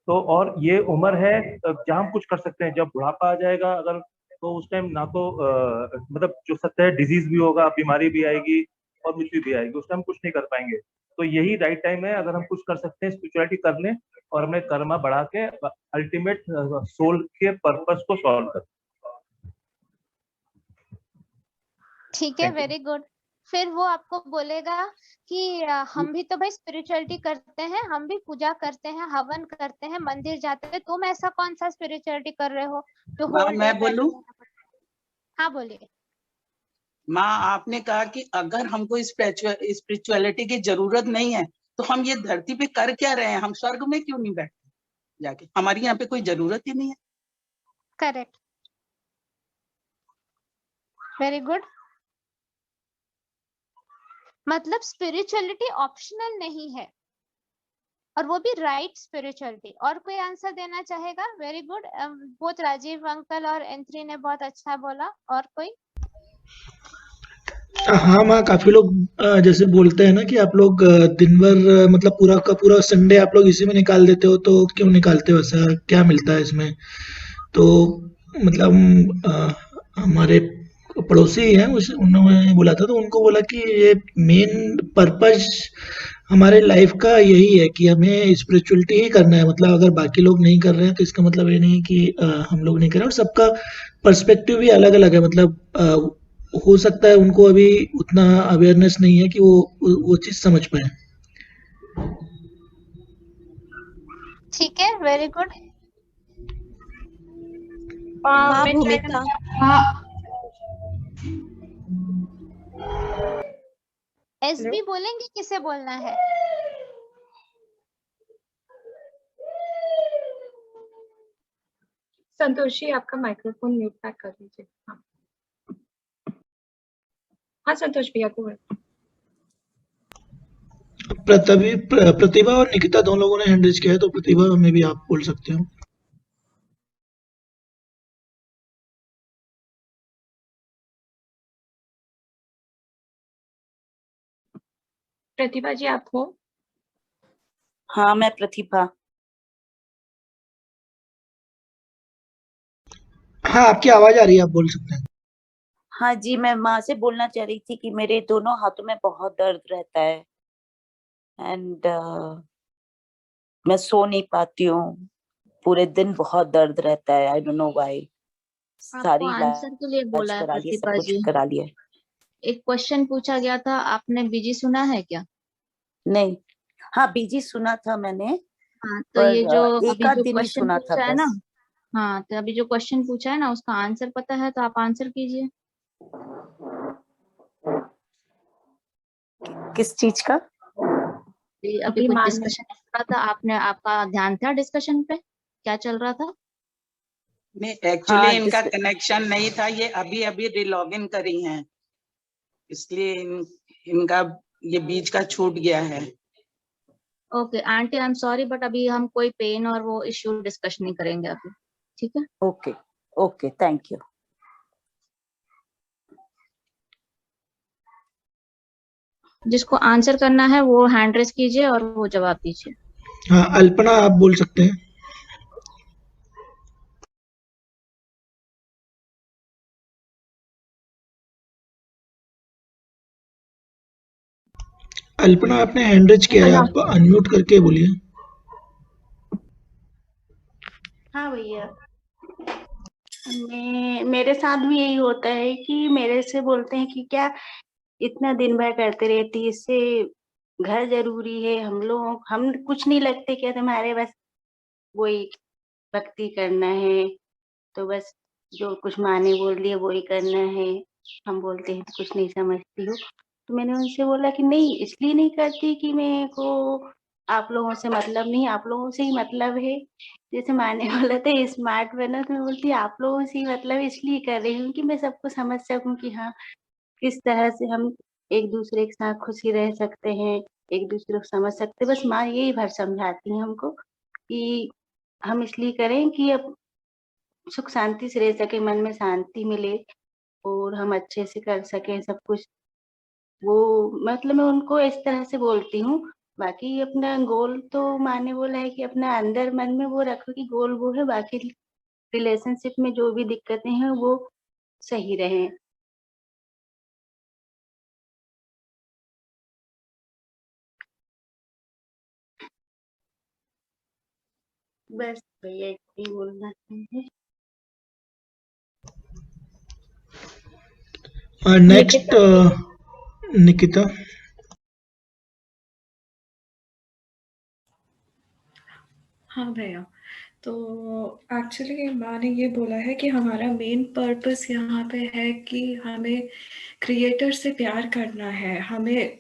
तो और ये उम्र है जहाँ हम कुछ कर सकते हैं। जब बुढ़ापा आ जाएगा अगर, तो उस टाइम ना तो मतलब जो सत्य है, डिजीज भी होगा, बीमारी भी आएगी और मृत्यु भी आएगी, उस टाइम कुछ नहीं कर पाएंगे। तो यही राइट टाइम है, अगर हम कुछ कर सकते हैं स्पिरिचुअलिटी कर लें और अपने कर्मा बढ़ा के अल्टीमेट सोल के पर्पस को सॉल्व कर। ठीक है, वेरी गुड। फिर वो आपको बोलेगा कि हम भी तो भाई स्पिरिचुअलिटी करते हैं, हम भी पूजा करते हैं, हवन करते हैं, मंदिर जाते हैं, तुम ऐसा कौन सा स्पिरिचुअलिटी कर रहे हो जो होल डे मैं बोलूं? हाँ बोलिए। माँ आपने कहा कि अगर हमको स्पिरिचुअलिटी की जरूरत नहीं है तो हम ये धरती पे कर क्या रहे हैं, हम स्वर्ग में क्यों नहीं बैठते जाके, हमारी यहाँ पे कोई जरूरत ही नहीं है। Correct, very good. मतलब स्पिरिचुअलिटी ऑप्शनल नहीं है, और वो भी राइट स्पिरिचुअलिटी। और कोई आंसर देना चाहेगा? Very good, both Rajiv uncle और एंथ्री ने बहुत अच्छा बोला। और कोई? हाँ माँ, काफी लोग जैसे बोलते हैं ना कि आप लोग दिन भर मतलब पूरा का पूरा संडे आप लोग इसी में निकाल देते हो, तो क्यों निकालते हो, ऐसा क्या मिलता है इसमें? तो मतलब हमारे पड़ोसी हैं, उन्होंने बोला था, तो उनको बोला कि ये मेन पर्पस हमारे लाइफ का यही है कि हमें स्पिरिचुअलिटी ही करना है। मतलब अगर बाकी लोग नहीं कर रहे हैं तो इसका मतलब ये नहीं कि हम लोग नहीं कर रहे हैं। और सबका पर्सपेक्टिव भी अलग अलग है। मतलब हो सकता है उनको अभी उतना अवेयरनेस नहीं है कि वो चीज समझ पाए। ठीक है, वेरी गुड। माँ भूमिका। एसबी बोलेंगे, किसे बोलना है? संतोष जी, आपका माइक्रोफोन म्यूट पैक कर लीजिए। हाँ हाँ संतोष भैया को प्रतिभा और निकिता दोनों लोगों ने हैंड रेज किया है, तो प्रतिभा में भी आप बोल सकते हो। प्रतिभा जी, आप हो? हाँ, मैं प्रतिभा। हाँ, आपकी आवाज आ रही है, आप बोल सकते हैं। हाँ जी, मैं माँ से बोलना चाह रही थी कि मेरे दोनों हाथों में बहुत दर्द रहता है एंड मैं सो नहीं पाती हूँ। पूरे दिन बहुत दर्द रहता है। I don't know why. आपको सारी आंसर के लिए बोला है करा लिए, सब प्रतिभा कुछ जी। करा लिया। एक क्वेश्चन पूछा गया था, आपने बीजी सुना है क्या? नहीं, हाँ बीजी सुना था मैंने, हाँ, तो पर ये जो एक अभी आध जो दिन ही क्वेश्चन सुना था पूछा है ना, बस। हाँ, तो अभी जो क्वेश्चन पूछा है ना, उसका आंसर पता है तो आप आंसर कीजिए। किस चीज का? अभी कुछ डिस्कशन चल रहा था, आपका ध्यान था डिस्कशन पे, क्या चल रहा था? नहीं, एक्चुअली हाँ, इनका कनेक्शन नहीं था, ये अभी अभी रिलॉगिन करी हैं, इसलिए इनका ये बीच का छूट गया है। Okay aunty, I am sorry, but अभी हम कोई पेन और वो इश्यू डिस्कस नहीं करेंगे अभी, ठीक है? Okay okay, thank you. जिसको आंसर करना है वो हैंड रेज कीजिए और वो जवाब दीजिए। हाँ, अल्पना आप बोल सकते हैं। अल्पना, आपने हैंड रेज किया है, आप अनम्यूट करके बोलिए। हाँ भैया, मेरे साथ भी यही होता है कि मेरे से बोलते हैं कि क्या इतना दिन भर करते रहती, इससे घर जरूरी है, हम कुछ नहीं लगते क्या तुम्हारे बस वही भक्ति करना है, तो बस जो कुछ माँ ने बोल दिया वही करना है। हम बोलते हैं तो कुछ नहीं समझती हो। तो मैंने उनसे बोला कि नहीं, इसलिए नहीं करती कि मेरे को आप लोगों से मतलब नहीं, आप लोगों से ही मतलब है। जैसे माँ ने बोला था स्मार्ट बनो, तो मैं बोलती आप लोगों से ही मतलब इसलिए कर रही हूँ कि मैं सबको समझ सकूं कि हाँ किस तरह से हम एक दूसरे के साथ खुशी रह सकते हैं, एक दूसरे को समझ सकते हैं। बस माँ यही भर समझाती हैं हमको कि हम इसलिए करें कि अब सुख शांति से रह सके, मन में शांति मिले और हम अच्छे से कर सकें सब कुछ। वो मतलब मैं उनको इस तरह से बोलती हूँ। बाकी अपना गोल तो माँ ने बोला है कि अपना अंदर मन में वो रखो कि गोल वो है, बाकी रिलेशनशिप में जो भी दिक्कतें हैं वो सही रहे। बस भैया यही बोलना चाहिए। नेक्स्ट निकिता। हाँ भैया, तो एक्चुअली माँ ने ये बोला है कि हमारा मेन पर्पस यहाँ पे है कि हमें क्रिएटर से प्यार करना है। हमें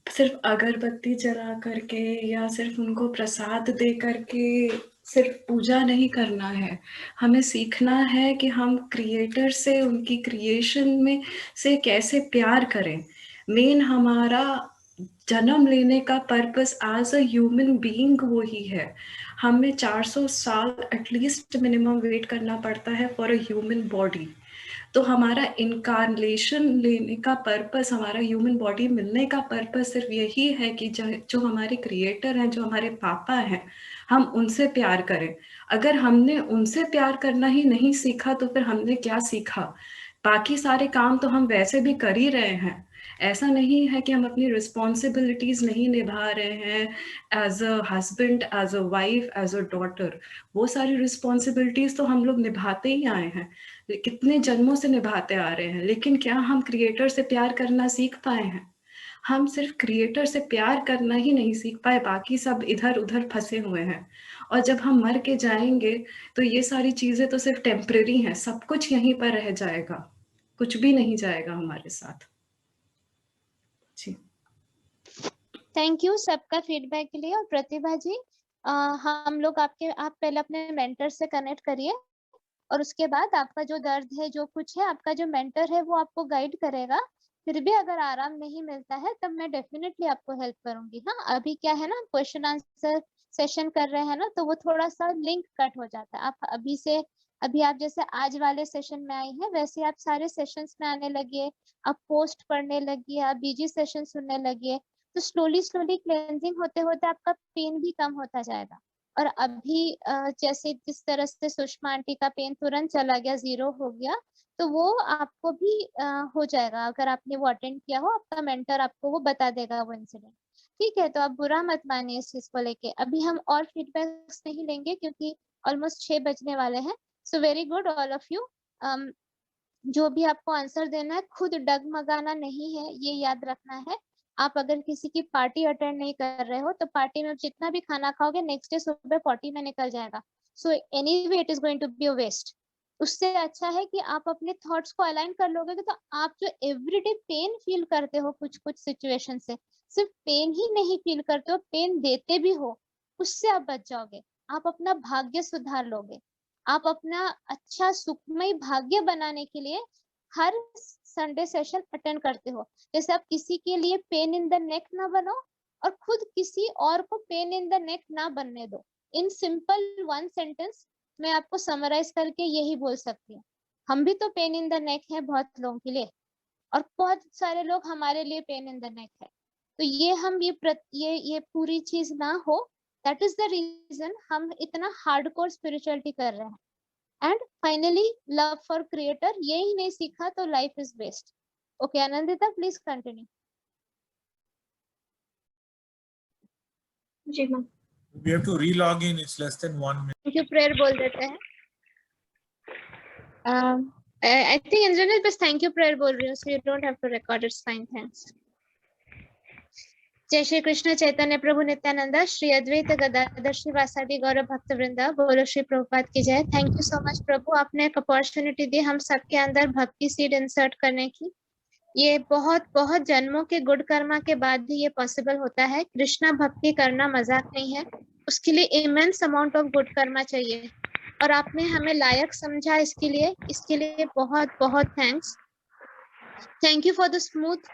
सिर्फ अगरबत्ती जला करके या सिर्फ उनको प्रसाद दे करके सिर्फ पूजा नहीं करना है। हमें सीखना है कि हम क्रिएटर से, उनकी क्रिएशन में से कैसे प्यार करें। मेन हमारा जन्म लेने का purpose as a human being वही है। हमें 400 साल एटलीस्ट मिनिमम वेट करना पड़ता है फॉर अ ह्यूमन बॉडी। तो हमारा इनकारनेशन लेने का पर्पस, हमारा ह्यूमन बॉडी मिलने का पर्पस सिर्फ यही है कि जो हमारे क्रिएटर हैं, जो हमारे पापा हैं, हम उनसे प्यार करें। अगर हमने उनसे प्यार करना ही नहीं सीखा तो फिर हमने क्या सीखा? बाकी सारे काम तो हम वैसे भी कर ही रहे हैं। ऐसा नहीं है कि हम अपनी रिस्पॉन्सिबिलिटीज नहीं निभा रहे हैं as a husband, as a wife, as a daughter. वो सारी रिस्पॉन्सिबिलिटीज तो हम लोग निभाते ही आए हैं, कितने जन्मों से निभाते आ रहे हैं। लेकिन क्या हम क्रिएटर से प्यार करना सीख पाए हैं? हम सिर्फ क्रिएटर से प्यार करना ही नहीं सीख पाए, बाकी सब इधर उधर फंसे हुए हैं। और जब हम मर के जाएंगे तो ये सारी चीजें तो सिर्फ टेम्परेरी हैं, सब कुछ यहीं पर रह जाएगा, कुछ भी नहीं जाएगा हमारे साथ। जी थैंक यू सबका फीडबैक के लिए। और प्रतिभा जी, हम लोग आप पहले अपने मेंटर से कनेक्ट करिए और उसके बाद आपका जो दर्द है, जो कुछ है, आपका जो मेंटर है वो आपको गाइड करेगा। फिर भी अगर आराम नहीं मिलता है तब मैं डेफिनेटली आपको हेल्प करूंगी। हाँ, अभी क्या है ना, क्वेश्चन आंसर सेशन कर रहे हैं ना, तो वो थोड़ा सा लिंक कट हो जाता है। आप अभी आप जैसे आज वाले सेशन में आई हैं, वैसे आप सारे सेशंस में आने लगिए, आप पोस्ट पढ़ने लगिए, आप बीजी सेशन सुनने लगिए, तो स्लोली स्लोली क्लेंजिंग होते होते आपका पेन भी कम होता जाएगा। और अभी जैसे जिस तरह से सुषमा आंटी का पेन तुरंत चला गया, 0 हो गया, तो वो आपको भी हो जाएगा। अगर आपने वो अटेंड किया हो, आपका मेंटर आपको वो बता देगा वो इंसिडेंट। ठीक है, तो आप बुरा मत मानिए इस चीज को लेके। अभी हम और फीडबैक्स नहीं लेंगे क्योंकि ऑलमोस्ट 6 बजने वाले हैं। So very good all of you. जो भी आपको आंसर देना है, खुद डगमगाना नहीं है, ये याद रखना है। आप अगर किसी की पार्टी अटेंड नहीं कर रहे हो तो पार्टी में जितना भी खाना खाओगे नेक्स्ट डे सुबह 40 में निकल जाएगा। So anyway it is going to be a waste. उससे अच्छा है कि आप अपने थॉट्स को अलाइन कर लोगे तो आप जो एवरीडे पेन फील करते हो कुछ कुछ सिचुएशन से, सिर्फ पेन ही नहीं फील करते हो, पेन देते भी हो, उससे आप बच जाओगे। आप अपना भाग्य सुधार लोगे। आप अपना अच्छा सुखमय भाग्य बनाने के लिए हर संडे सेशन अटेंड करते हो। जैसे आप किसी के लिए पेन इन द नेक ना बनो और खुद किसी और को पेन इन द नेक ना बनने दो। इन सिंपल 1 सेंटेंस मैं आपको समराइज करके यही बोल सकती हूँ। हम भी तो पेन इन द नेक है बहुत लोगों के लिए, और बहुत सारे लोग हमारे लिए पेन इन द नेक है। तो ये हम ये पूरी चीज ना हो, दैट इज द रीजन हम इतना हार्डकोर स्पिरिचुअलिटी कर रहे हैं। And finally love for creator, ये ही नहीं सीखा तो life is waste. Okay Anandita, please continue. जी ma'am. We have to re-log in. It's less than 1 minute. क्योंकि प्रेयर बोल देते हैं। आई थिंक इंद्रनील बस थैंक यू प्रेयर बोल रही हूँ, so you don't have to record, it's fine, thanks. जय श्री कृष्ण चैतन्य प्रभु नित्यानंदा, श्री अद्वैत गदाधर श्रीवासादि गौरव भक्त वृंदा, बोलो श्री प्रभुपाद की जय। थैंक यू सो मच प्रभु, आपने एक अपॉर्चुनिटी दी हम सबके अंदर भक्ति सीड इंसर्ट करने की। ये बहुत बहुत जन्मों के गुड कर्मा के बाद भी ये पॉसिबल होता है। कृष्णा भक्ति करना मजाक नहीं है, उसके लिए immense amount of good Karma चाहिए, और आपने हमें लायक समझा इसके लिए बहुत बहुत thanks. Thank you for the smooth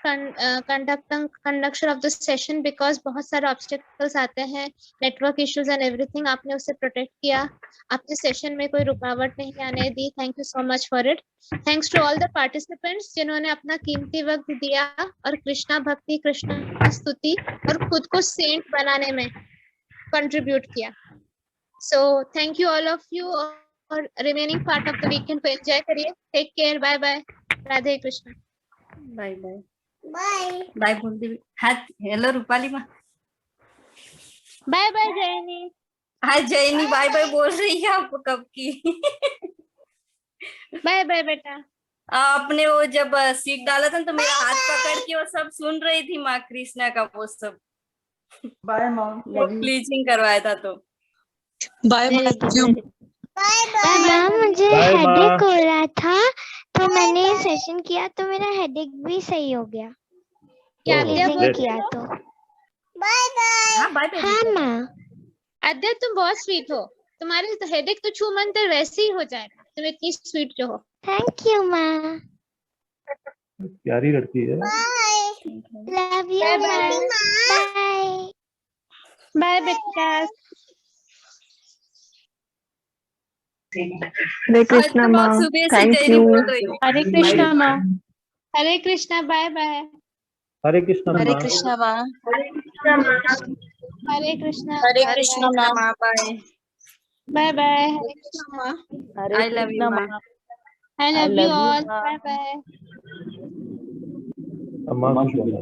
conduction of the session, because बहुत सारे obstacles आते हैं, network issues and everything, आपने उससे protect किया, आपने सेशन में कोई रुकावट नहीं आने दी। Thank you so much for it. Thanks to all the participants जिन्होंने अपना कीमती वक्त दिया और कृष्णा भक्ति, कृष्णा स्तुति और खुद को सेंट बनाने में कंट्रीब्यूट किया। So thank you all of you, और remaining part of the weekend को enjoy करिए। Take care, bye bye, Radhe Krishna. Bye bye bye bye बोल दे। हाथ हेलो रूपाली माँ। Bye bye Jenny. हाँ जैनी बाय बाय बोल रही है आपको कब की। बाय बाय बेटा। आपने वो जब सीख डाला था तो मेरा हाथ पकड़ के वो सब सुन रही थी माँ कृष्णा का वो सब। बाय माँ, ब्लीचिंग करवाया था तो। बाय माँ मुझे हेडेक हो रहा था तो मैंने सेशन किया तो मेरा हेडेक भी सही हो गया। क्या किया तो बाय बाय। हाँ माँ। अद्य तुम बहुत स्वीट हो, तुम्हारे तो हेडेक तो छू मंतर वैसे ही हो जाएगा, तुम इतनी स्वीट जो हो। थैंक यू माँ। प्यारी लड़की है। लव यू बाय बाय बेटा। हरे कृष्णा आज तो माँ, बहुत सुबह से थैंक जय यू। बोल रही हूँ। हरे कृष्णा माँ। Hare Krishna, bye bye. हरे कृष्णा हरे माँ। कृष्णा माँ। Hare Krishna Hare bye Krishna bye. माँ। Bye bye bye. Hare Krishna. Hare I love you, Krishna माँ। माँ। I I love you love you, all. माँ। Bye bye. माँ खुश रहो।